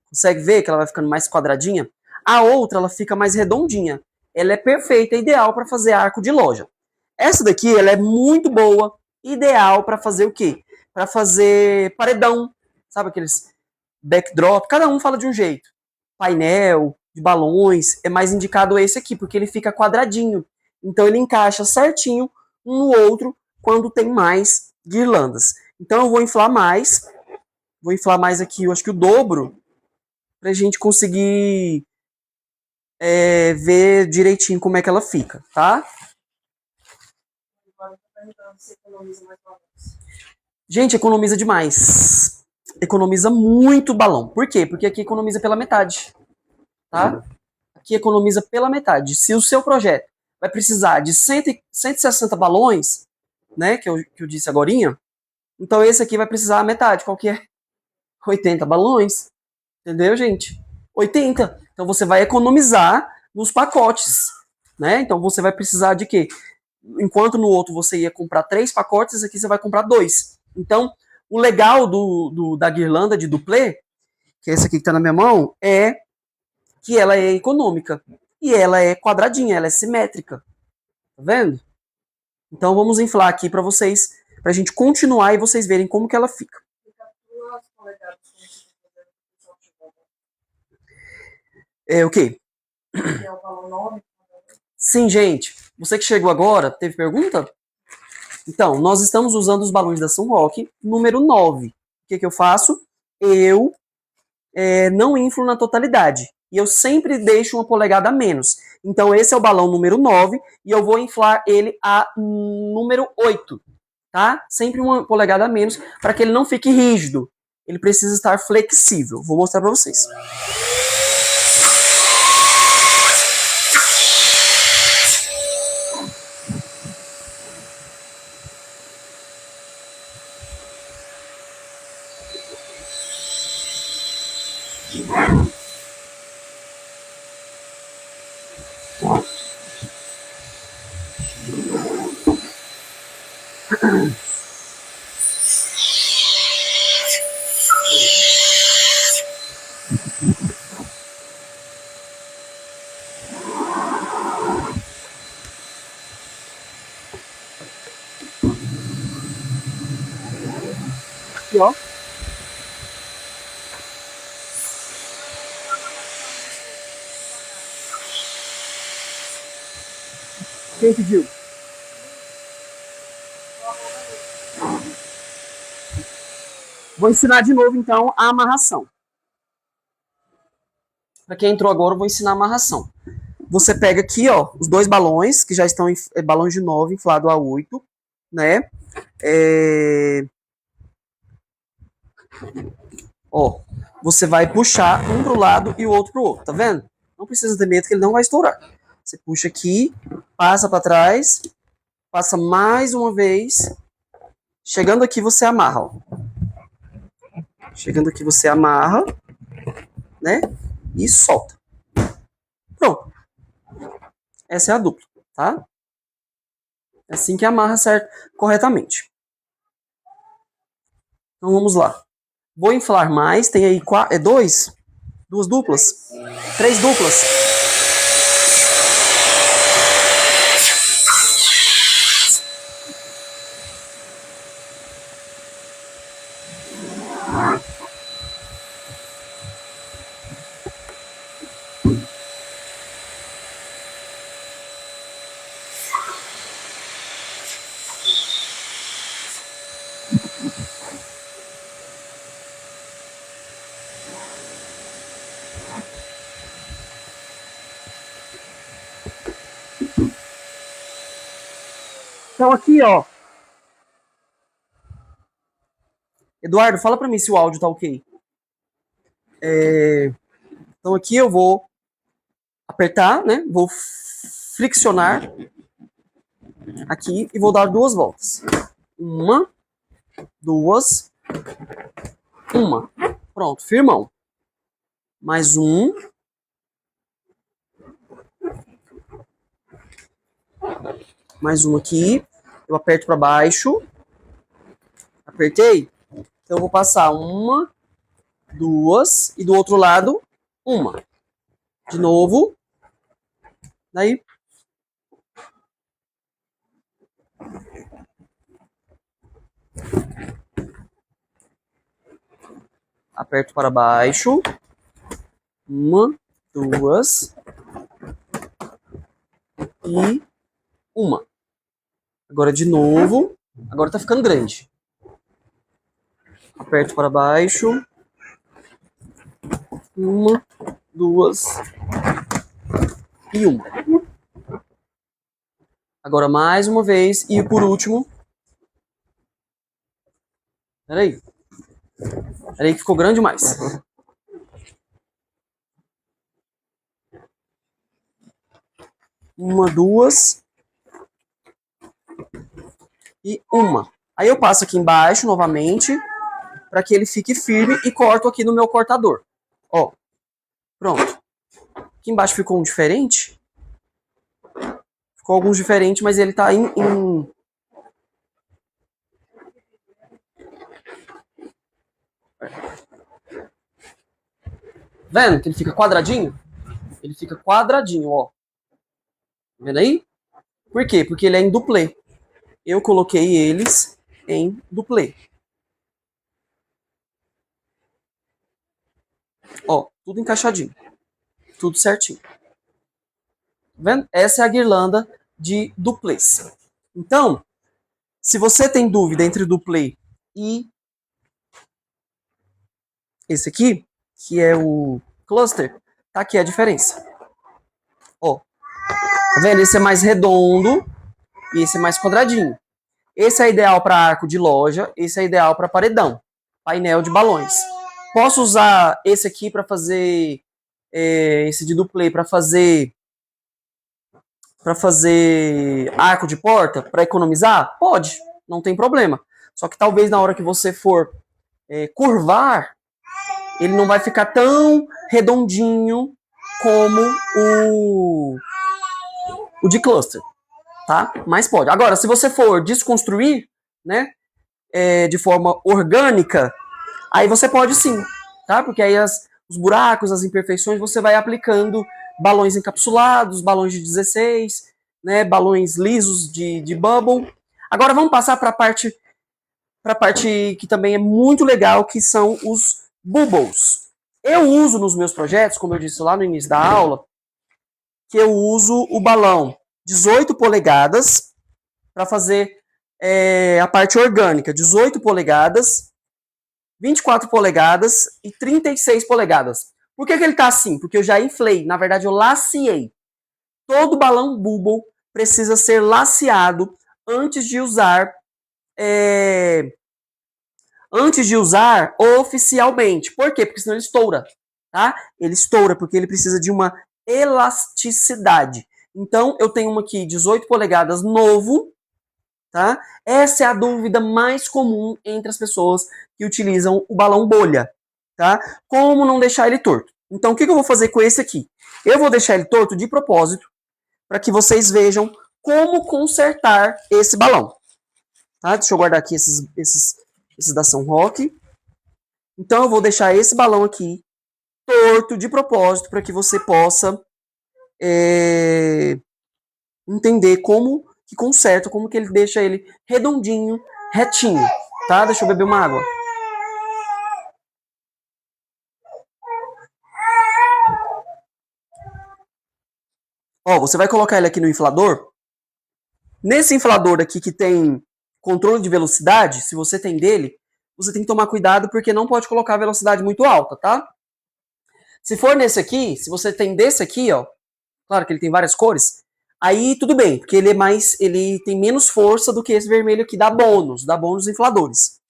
Consegue ver que ela vai ficando mais quadradinha? A outra, ela fica mais redondinha. Ela é perfeita, ideal para fazer arco de loja. Essa daqui, ela é muito boa, ideal para fazer o quê? Para fazer paredão, sabe aqueles backdrop? Cada um fala de um jeito. Painel, de balões, é mais indicado esse aqui, porque ele fica quadradinho. Então ele encaixa certinho um no outro quando tem mais guirlandas. Então eu vou inflar mais aqui, eu acho que o dobro, pra gente conseguir ver direitinho como é que ela fica, tá? Gente, economiza demais. Economiza muito balão. Por quê? Porque aqui economiza pela metade, tá? Aqui economiza pela metade. Se o seu projeto vai precisar de 160 balões, né, que eu disse agorinha, então esse aqui vai precisar a metade. Qual que é? 80 balões. Entendeu, gente? 80. Então você vai economizar nos pacotes, né? Então você vai precisar de quê? Enquanto no outro você ia comprar 3 pacotes, aqui você vai comprar 2. Então, o legal da guirlanda de duplê, que é esse aqui que está na minha mão, é que ela é econômica. E ela é quadradinha, ela é simétrica. Tá vendo? Então vamos inflar aqui para vocês, pra gente continuar e vocês verem como que ela fica. O quê? Sim, gente. Você que chegou agora, teve pergunta? Então, nós estamos usando os balões da Sunrock, número 9. O que eu faço? Eu não inflo na totalidade. E eu sempre deixo uma polegada a menos. Então, esse é o balão número 9 e eu vou inflar ele a número 8. Tá? Sempre uma polegada a menos para que ele não fique rígido. Ele precisa estar flexível. Vou mostrar para vocês. Aqui, ó. Quem pediu? Vou ensinar de novo, então, a amarração. Para quem entrou agora, eu vou ensinar a amarração. Você pega aqui, ó, os 2 balões, que já estão balões de 9 inflado a 8, né? Ó, você vai puxar um pro lado e o outro pro outro, tá vendo? Não precisa ter medo que ele não vai estourar. Você puxa aqui, passa para trás, passa mais uma vez. Chegando aqui, você amarra, ó. Chegando aqui, você amarra, né? E solta. Pronto. Essa é a dupla, tá? É assim que amarra corretamente. Então vamos lá. Vou inflar mais. Tem aí 2? 2 duplas? 3 duplas. Então aqui, ó. Eduardo, fala pra mim se o áudio tá ok. Então aqui eu vou apertar, né? Vou flexionar aqui e vou dar 2 voltas. 1, 2, 1. Pronto, firmão. Mais 1. Mais 1 aqui. Eu aperto para baixo. Apertei. Então eu vou passar 1, 2 e do outro lado 1. De novo. Daí. Aperto para baixo. 1, 2 e 1. Agora de novo. Agora tá ficando grande. Aperto para baixo. 1, 2 e 1. Agora mais uma vez. E por último. Peraí. Peraí que ficou grande demais. 1, 2 e 1. Aí eu passo aqui embaixo novamente para que ele fique firme e corto aqui no meu cortador. Ó, pronto. Aqui embaixo ficou um diferente. Ficou alguns diferentes, mas ele tá em... Vendo que ele fica quadradinho? Ele fica quadradinho, ó. Tá vendo aí? Por quê? Porque ele é em duplê. Eu coloquei eles em duplê. Ó, tudo encaixadinho. Tudo certinho. Tá vendo? Essa é a guirlanda de duplês. Então, se você tem dúvida entre duplê e esse aqui, que é o cluster, tá aqui a diferença. Ó, tá vendo? Esse é mais redondo e esse é mais quadradinho. Esse é ideal para arco de loja, esse é ideal para paredão, painel de balões. Posso usar esse aqui para fazer, esse de duplê para fazer arco de porta, para economizar? Pode, não tem problema. Só que talvez na hora que você for curvar, ele não vai ficar tão redondinho como o de cluster, tá? Mas pode. Agora, se você for desconstruir, né, de forma orgânica, aí você pode sim, tá? Porque aí os buracos, as imperfeições, você vai aplicando balões encapsulados, balões de 16, né, balões lisos de bubble. Agora vamos passar para a parte que também é muito legal, que são os bubbles. Eu uso nos meus projetos, como eu disse lá no início da aula, que eu uso o balão 18 polegadas para fazer a parte orgânica, 18 polegadas, 24 polegadas e 36 polegadas. Por que ele tá assim? Porque eu já inflei, na verdade eu laceei. Todo balão bubble precisa ser laceado antes de usar oficialmente. Por quê? Porque senão ele estoura, tá? Ele estoura porque ele precisa de uma elasticidade. Então, eu tenho uma aqui 18 polegadas novo, tá? Essa é a dúvida mais comum entre as pessoas que utilizam o balão bolha, tá? Como não deixar ele torto? Então, o que eu vou fazer com esse aqui? Eu vou deixar ele torto de propósito para que vocês vejam como consertar esse balão, tá? Deixa eu guardar aqui esses da São Roque. Então, eu vou deixar esse balão aqui torto de propósito para que você possa entender como que conserta, como que ele deixa ele redondinho, retinho, tá? Deixa eu beber uma água. Ó, você vai colocar ele aqui no inflador. Nesse inflador aqui que tem controle de velocidade, se você tem dele, você tem que tomar cuidado porque não pode colocar a velocidade muito alta, tá? Se for nesse aqui, se você tem desse aqui, ó, claro que ele tem várias cores, aí tudo bem, porque ele tem menos força do que esse vermelho aqui, dá bônus infladores,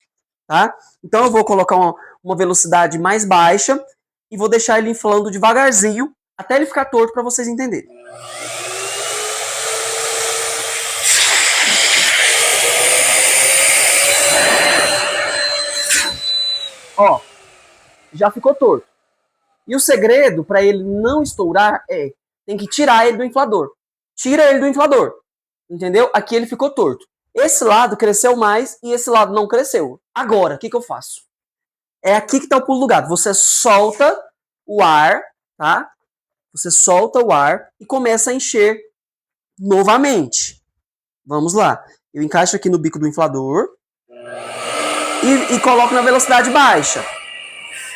tá? Então eu vou colocar uma velocidade mais baixa e vou deixar ele inflando devagarzinho até ele ficar torto para vocês entenderem. Ó, já ficou torto. E o segredo para ele não estourar tem que tirar ele do inflador. Tira ele do inflador, entendeu? Aqui ele ficou torto. Esse lado cresceu mais e esse lado não cresceu. Agora, o que eu faço? É aqui que está o pulo do gato. Você solta o ar, tá? Você solta o ar e começa a encher novamente. Vamos lá. Eu encaixo aqui no bico do inflador e coloco na velocidade baixa,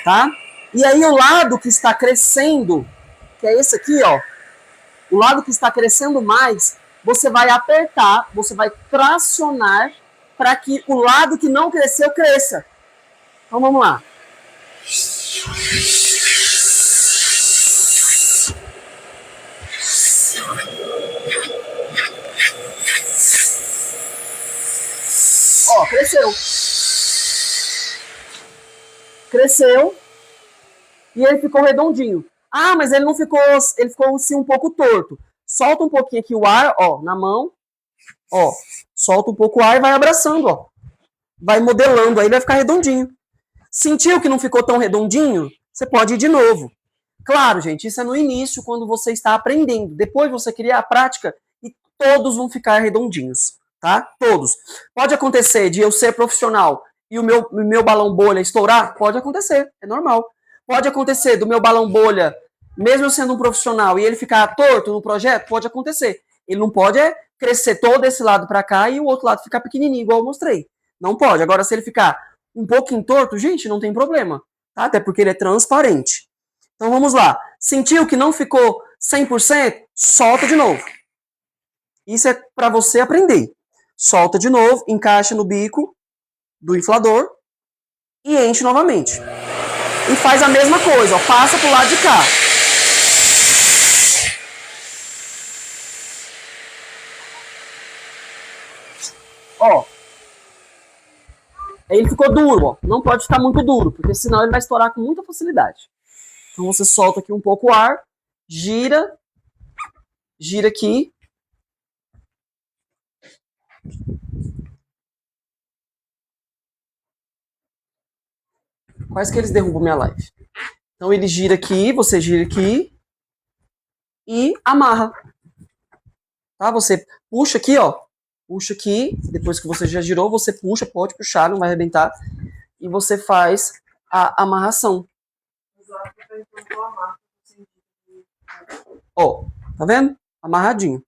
tá? E aí o lado que está crescendo, que é esse aqui, ó, o lado que está crescendo mais, você vai apertar, você vai tracionar para que o lado que não cresceu, cresça. Então vamos lá. Ó, cresceu. Cresceu. E ele ficou redondinho. Ah, mas ele não ficou, ele ficou assim um pouco torto. Solta um pouquinho aqui o ar, ó, na mão. Ó, solta um pouco o ar e vai abraçando, ó. Vai modelando, aí vai ficar redondinho. Sentiu que não ficou tão redondinho? Você pode ir de novo. Claro, gente, isso é no início, quando você está aprendendo. Depois você cria a prática e todos vão ficar redondinhos, tá? Todos. Pode acontecer de eu ser profissional e o meu balão bolha estourar? Pode acontecer, é normal. Pode acontecer do meu balão bolha, mesmo eu sendo um profissional, e ele ficar torto no projeto? Pode acontecer. Ele não pode crescer todo esse lado para cá e o outro lado ficar pequenininho, igual eu mostrei. Não pode. Agora, se ele ficar um pouquinho torto, gente, não tem problema, tá? Até porque ele é transparente. Então, vamos lá. Sentiu que não ficou 100%? Solta de novo. Isso é para você aprender. Solta de novo, encaixa no bico do inflador e enche novamente. E faz a mesma coisa, ó, passa pro lado de cá. Ó. Aí ele ficou duro, ó. Não pode ficar muito duro, porque senão ele vai estourar com muita facilidade. Então você solta aqui um pouco o ar, gira, gira aqui. Quase que eles derrubam minha live. Então ele gira aqui, você gira aqui e amarra. Tá? Você puxa aqui, ó. Puxa aqui, depois que você já girou, você puxa, pode puxar, não vai arrebentar. E você faz a amarração. Ó, tá vendo? Amarradinho.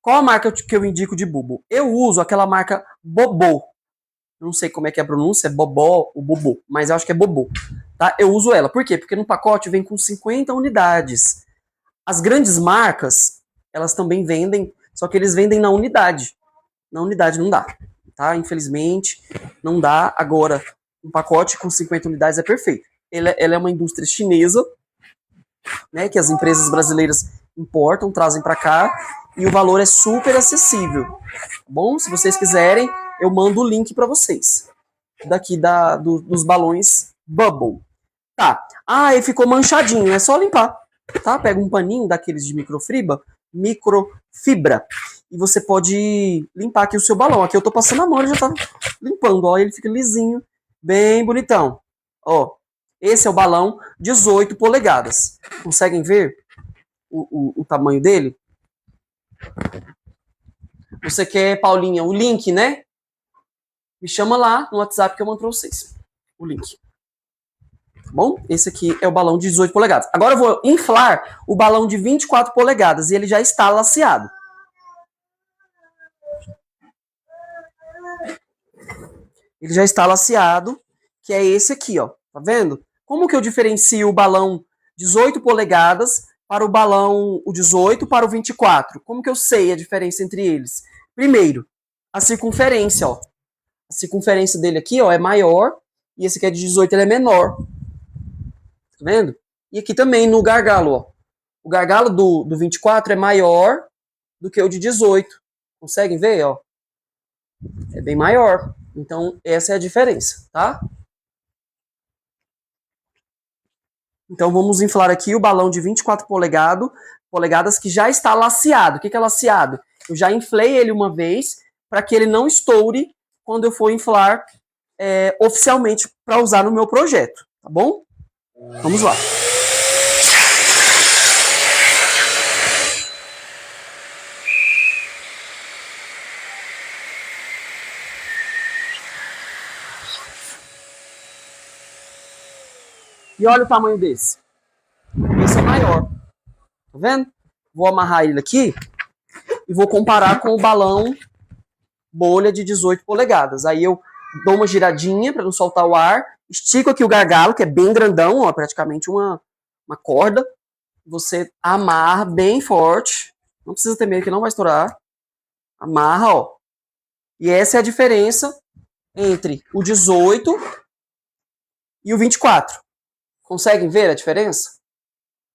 Qual a marca que eu indico de bubo? Eu uso aquela marca Bobô. Não sei como é que é a pronúncia, é Bobó ou Bobô, mas eu acho que é Bobô. Tá? Eu uso ela. Por quê? Porque no pacote vem com 50 unidades. As grandes marcas, elas também vendem, só que eles vendem na unidade. Na unidade não dá, tá? Infelizmente, não dá. Agora, um pacote com 50 unidades é perfeito. Ela é uma indústria chinesa, né, que as empresas brasileiras importam, trazem para cá, e o valor é super acessível. Tá bom? Se vocês quiserem, eu mando o link para vocês. Daqui dos balões Bubble. Tá. Ah, ele ficou manchadinho, é só limpar. Tá? Pega um paninho daqueles de microfibra, e você pode limpar aqui o seu balão. Aqui eu tô passando a mão, ele já tá limpando, ó, ele fica lisinho, bem bonitão. Ó, esse é o balão 18 polegadas. Conseguem ver o tamanho dele? Você quer, Paulinha, o link, né? Me chama lá no WhatsApp que eu mando pra vocês o link. Tá bom? Esse aqui é o balão de 18 polegadas. Agora eu vou inflar o balão de 24 polegadas e ele já está laceado. Ele já está laceado, que é esse aqui, ó. Tá vendo? Como que eu diferencio o balão 18 polegadas para o balão o 18 para o 24? Como que eu sei a diferença entre eles? Primeiro, a circunferência, ó. A circunferência dele aqui, ó, é maior e esse aqui é de 18, ele é menor. Tá vendo? E aqui também no gargalo, ó. O gargalo do 24 é maior do que o de 18. Conseguem ver, ó? É bem maior. Então, essa é a diferença, tá? Então, vamos inflar aqui o balão de 24 polegadas que já está laceado. O que é laceado? Eu já inflei ele uma vez para que ele não estoure quando eu for inflar oficialmente para usar no meu projeto, tá bom? Vamos lá. E olha o tamanho desse. Esse é maior. Tá vendo? Vou amarrar ele aqui e vou comparar com o balão bolha de 18 polegadas. Aí eu dou uma giradinha para não soltar o ar, estico aqui o gargalo, que é bem grandão, ó, praticamente uma corda, você amarra bem forte. Não precisa ter medo que não vai estourar. Amarra, ó. E essa é a diferença entre o 18 e o 24. Conseguem ver a diferença? Tá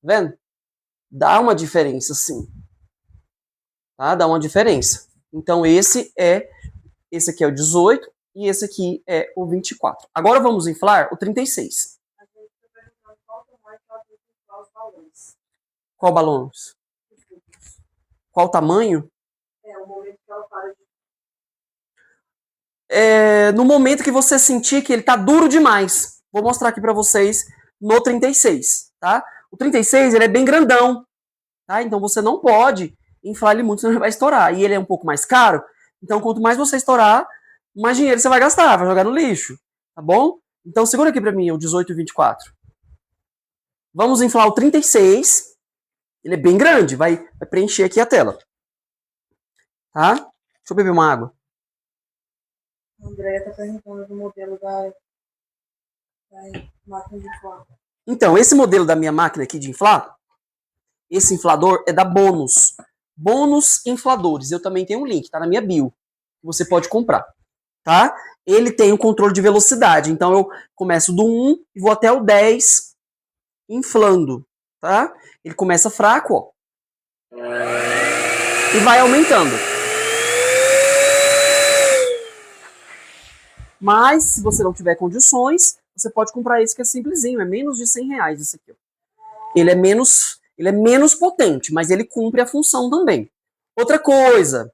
vendo? Dá uma diferença, sim. Tá? Dá uma diferença. Então, esse aqui é o 18 e esse aqui é o 24. Agora vamos inflar o 36. Qual balão? Qual tamanho?
O momento que ela para de...
No momento que você sentir que ele tá duro demais. Vou mostrar aqui para vocês no 36, tá? O 36, ele é bem grandão, tá? Então você não pode inflar ele muito, senão ele vai estourar. E ele é um pouco mais caro, então quanto mais você estourar, mais dinheiro você vai gastar, vai jogar no lixo, tá bom? Então segura aqui para mim o 18 e o 24. Vamos inflar o 36. Ele é bem grande, vai preencher aqui a tela. Tá? Deixa eu beber uma água.
A Andréia tá perguntando do modelo da máquina de inflar.
Então, esse modelo da minha máquina aqui de inflar, esse inflador é da Bônus. Bônus Infladores. Eu também tenho um link, tá na minha bio. Você pode comprar, tá? Ele tem um controle de velocidade. Então, eu começo do 1 e vou até o 10 inflando, tá? Ele começa fraco, ó. E vai aumentando. Mas, se você não tiver condições, você pode comprar esse que é simplesinho. É menos de R$100 esse aqui. Ele é menos potente, mas ele cumpre a função também. Outra coisa,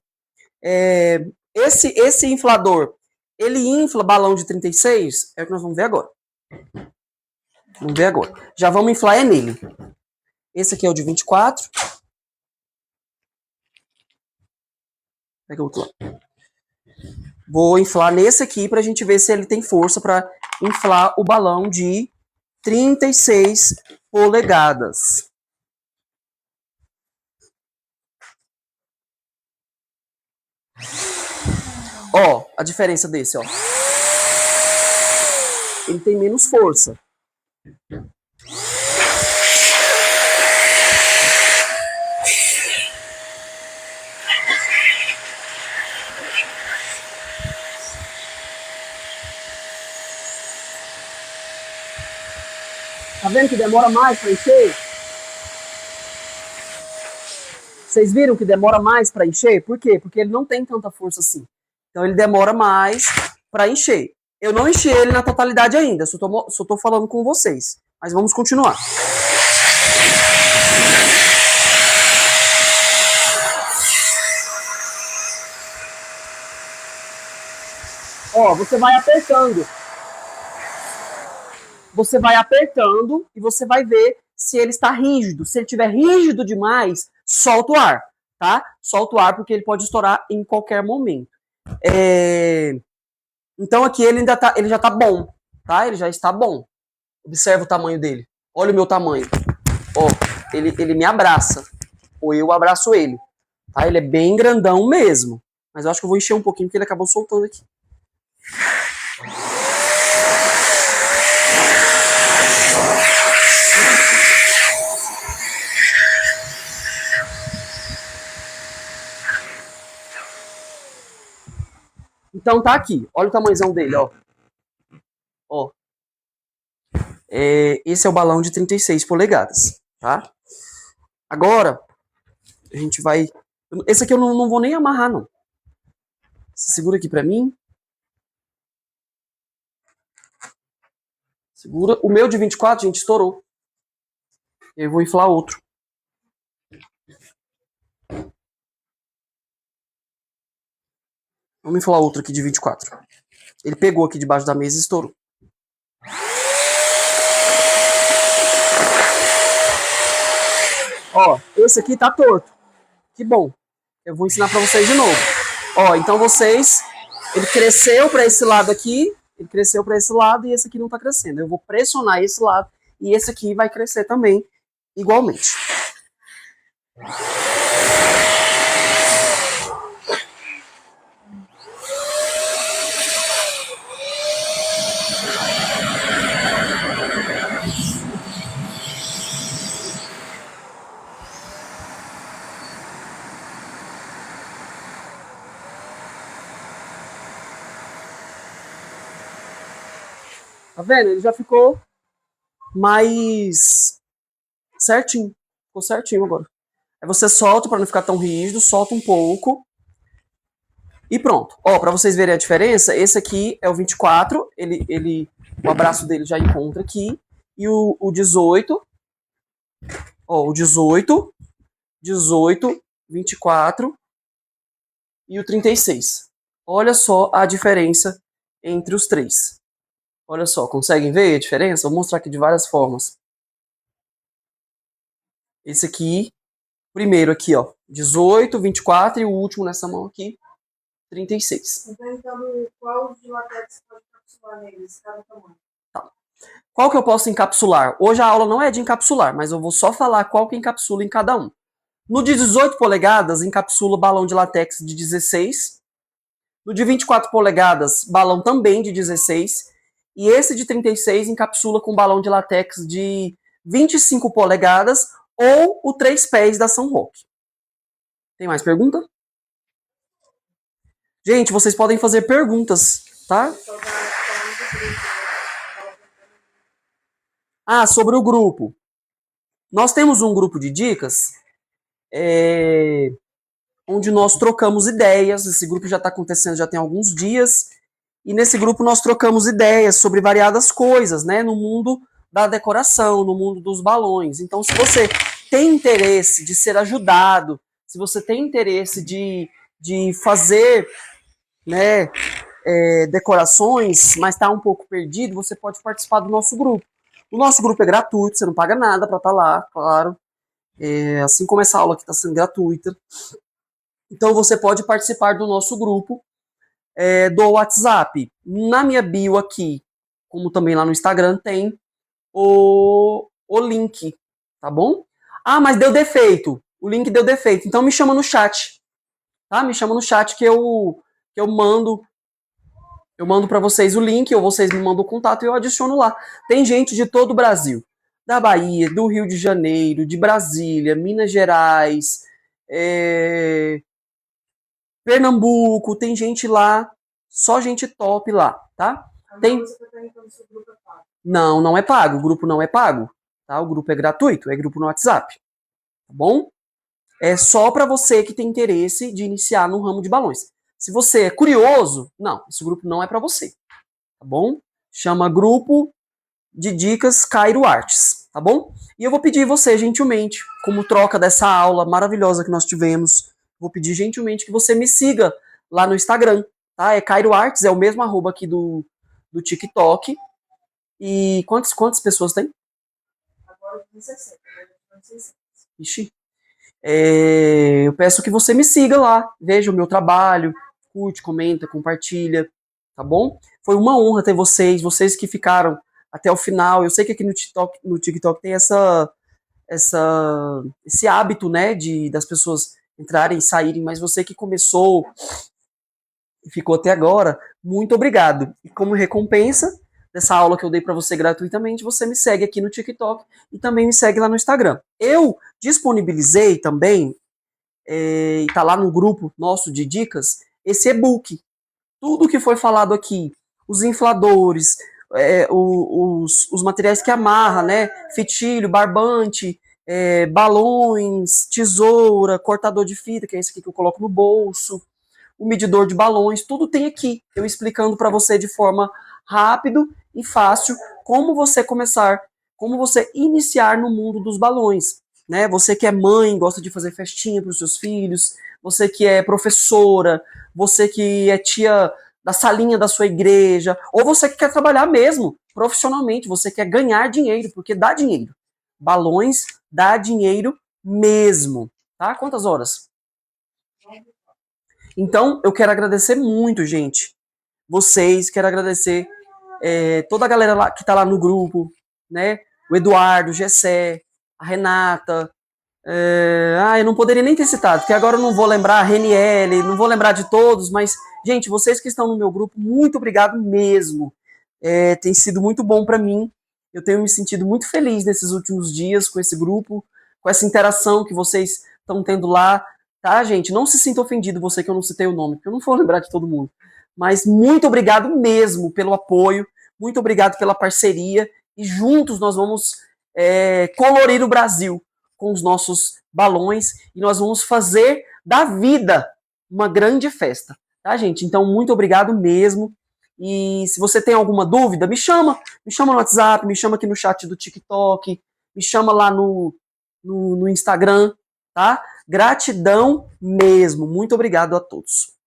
esse inflador, ele infla balão de 36? É o que nós vamos ver agora. Vamos ver agora. Já vamos inflar nele. Esse aqui é o de 24. Pega o outro lá. Vou inflar nesse aqui pra gente ver se ele tem força para inflar o balão de 36 polegadas. Ó, a diferença desse, ó. Ele tem menos força. Tá vendo que demora mais para encher? Vocês viram que demora mais para encher? Por quê? Porque ele não tem tanta força assim. Então ele demora mais para encher. Eu não enchi ele na totalidade ainda, só tô falando com vocês. Mas vamos continuar. Ó, você vai apertando. Você vai apertando e você vai ver se ele está rígido. Se ele estiver rígido demais, solta o ar, tá? Solta o ar porque ele pode estourar em qualquer momento. Então aqui ele já está bom, tá? Ele já está bom. Observa o tamanho dele. Olha o meu tamanho. Ó, ele me abraça. Ou eu abraço ele. Tá? Ele é bem grandão mesmo. Mas eu acho que eu vou encher um pouquinho porque ele acabou soltando aqui. Então tá aqui. Olha o tamanhozão dele, ó. Ó. Esse é o balão de 36 polegadas, tá? Agora, a gente vai... Esse aqui eu não vou nem amarrar, não. Você segura aqui pra mim. Segura. O meu de 24, gente, estourou. Eu vou inflar outro. Vamos inflar outro aqui de 24. Ele pegou aqui debaixo da mesa e estourou. Ó, esse aqui tá torto. Que bom. Eu vou ensinar pra vocês de novo. Ó, então vocês... Ele cresceu pra esse lado aqui. Ele cresceu pra esse lado e esse aqui não tá crescendo. Eu vou pressionar esse lado e esse aqui vai crescer também igualmente. Tá vendo? Ele já ficou mais certinho. Ficou certinho agora. Aí você solta para não ficar tão rígido, solta um pouco. E pronto. Ó, para vocês verem a diferença, esse aqui é o 24, o abraço dele já encontra aqui. E o 18, ó, o 18, 24 e o 36. Olha só a diferença entre os três. Olha só, conseguem ver a diferença? Vou mostrar aqui de várias formas. Esse aqui, primeiro aqui, ó, 18, 24 e o último nessa mão aqui, 36.
Então, qual de latex pode encapsular neles, cada tamanho?
Tá. Qual que eu posso encapsular? Hoje a aula não é de encapsular, mas eu vou só falar qual que encapsula em cada um. No de 18 polegadas, encapsula balão de látex de 16. No de 24 polegadas, balão também de 16. E esse de 36 encapsula com balão de látex de 25 polegadas ou o 3 pés da São Roque. Tem mais pergunta? Gente, vocês podem fazer perguntas, tá? Ah, sobre o grupo. Nós temos um grupo de dicas onde nós trocamos ideias. Esse grupo já está acontecendo já tem alguns dias. E nesse grupo nós trocamos ideias sobre variadas coisas, né? No mundo da decoração, no mundo dos balões. Então, se você tem interesse de ser ajudado, se você tem interesse de fazer, né, decorações, mas está um pouco perdido, você pode participar do nosso grupo. O nosso grupo é gratuito, você não paga nada para estar lá, claro. Assim como essa aula aqui está sendo gratuita. Então você pode participar do nosso grupo do WhatsApp. Na minha bio aqui, como também lá no Instagram, tem o link, tá bom? Ah, mas deu defeito. O link deu defeito. Então me chama no chat, tá? Me chama no chat que eu mando para vocês o link, ou vocês me mandam o contato e eu adiciono lá. Tem gente de todo o Brasil. Da Bahia, do Rio de Janeiro, de Brasília, Minas Gerais, Pernambuco, tem gente lá, só gente top lá, tá? Tem... Não, não é pago, o grupo não é pago, tá? O grupo é gratuito, é grupo no WhatsApp, tá bom? É só para você que tem interesse de iniciar no ramo de balões. Se você é curioso, não, esse grupo não é para você, tá bom? Chama Grupo de Dicas Cairo Artes, tá bom? E eu vou pedir você, gentilmente, como troca dessa aula maravilhosa que nós tivemos, vou pedir gentilmente que você me siga lá no Instagram, tá? É Cairo Artes, é o mesmo arroba aqui do TikTok. E quantas pessoas tem?
Agora 60.
Ixi. Eu peço que você me siga lá, veja o meu trabalho, curte, comenta, compartilha, tá bom? Foi uma honra ter vocês que ficaram até o final. Eu sei que aqui no TikTok tem esse hábito, né, das pessoas entrarem e saírem, mas você que começou e ficou até agora, muito obrigado. E como recompensa dessa aula que eu dei para você gratuitamente, você me segue aqui no TikTok e também me segue lá no Instagram. Eu disponibilizei também, e tá lá no grupo nosso de dicas, esse e-book. Tudo que foi falado aqui, os infladores, os materiais que amarra, né? Fitilho, barbante, balões, tesoura, cortador de fita, que é esse aqui que eu coloco no bolso, o medidor de balões, tudo tem aqui. Eu explicando para você de forma rápido e fácil como você começar, como você iniciar no mundo dos balões, né? Você que é mãe, gosta de fazer festinha para os seus filhos, você que é professora, você que é tia da salinha da sua igreja, ou você que quer trabalhar mesmo, profissionalmente, você quer ganhar dinheiro, porque dá dinheiro. Balões dá dinheiro mesmo, tá? Quantas horas? Então, eu quero agradecer muito, gente. Vocês, quero agradecer toda a galera lá, que tá lá no grupo, né? O Eduardo, o Gessé, a Renata. Eu não poderia nem ter citado, porque agora eu não vou lembrar a Reniele, não vou lembrar de todos, mas, gente, vocês que estão no meu grupo, muito obrigado mesmo. Tem sido muito bom para mim. Eu tenho me sentido muito feliz nesses últimos dias com esse grupo, com essa interação que vocês estão tendo lá. Tá, gente? Não se sinta ofendido, você que eu não citei o nome, porque eu não vou lembrar de todo mundo. Mas muito obrigado mesmo pelo apoio, muito obrigado pela parceria e juntos nós vamos colorir o Brasil com os nossos balões e nós vamos fazer da vida uma grande festa, tá, gente? Então, muito obrigado mesmo. E se você tem alguma dúvida, me chama no WhatsApp, me chama aqui no chat do TikTok, me chama lá no Instagram, tá? Gratidão mesmo. Muito obrigado a todos.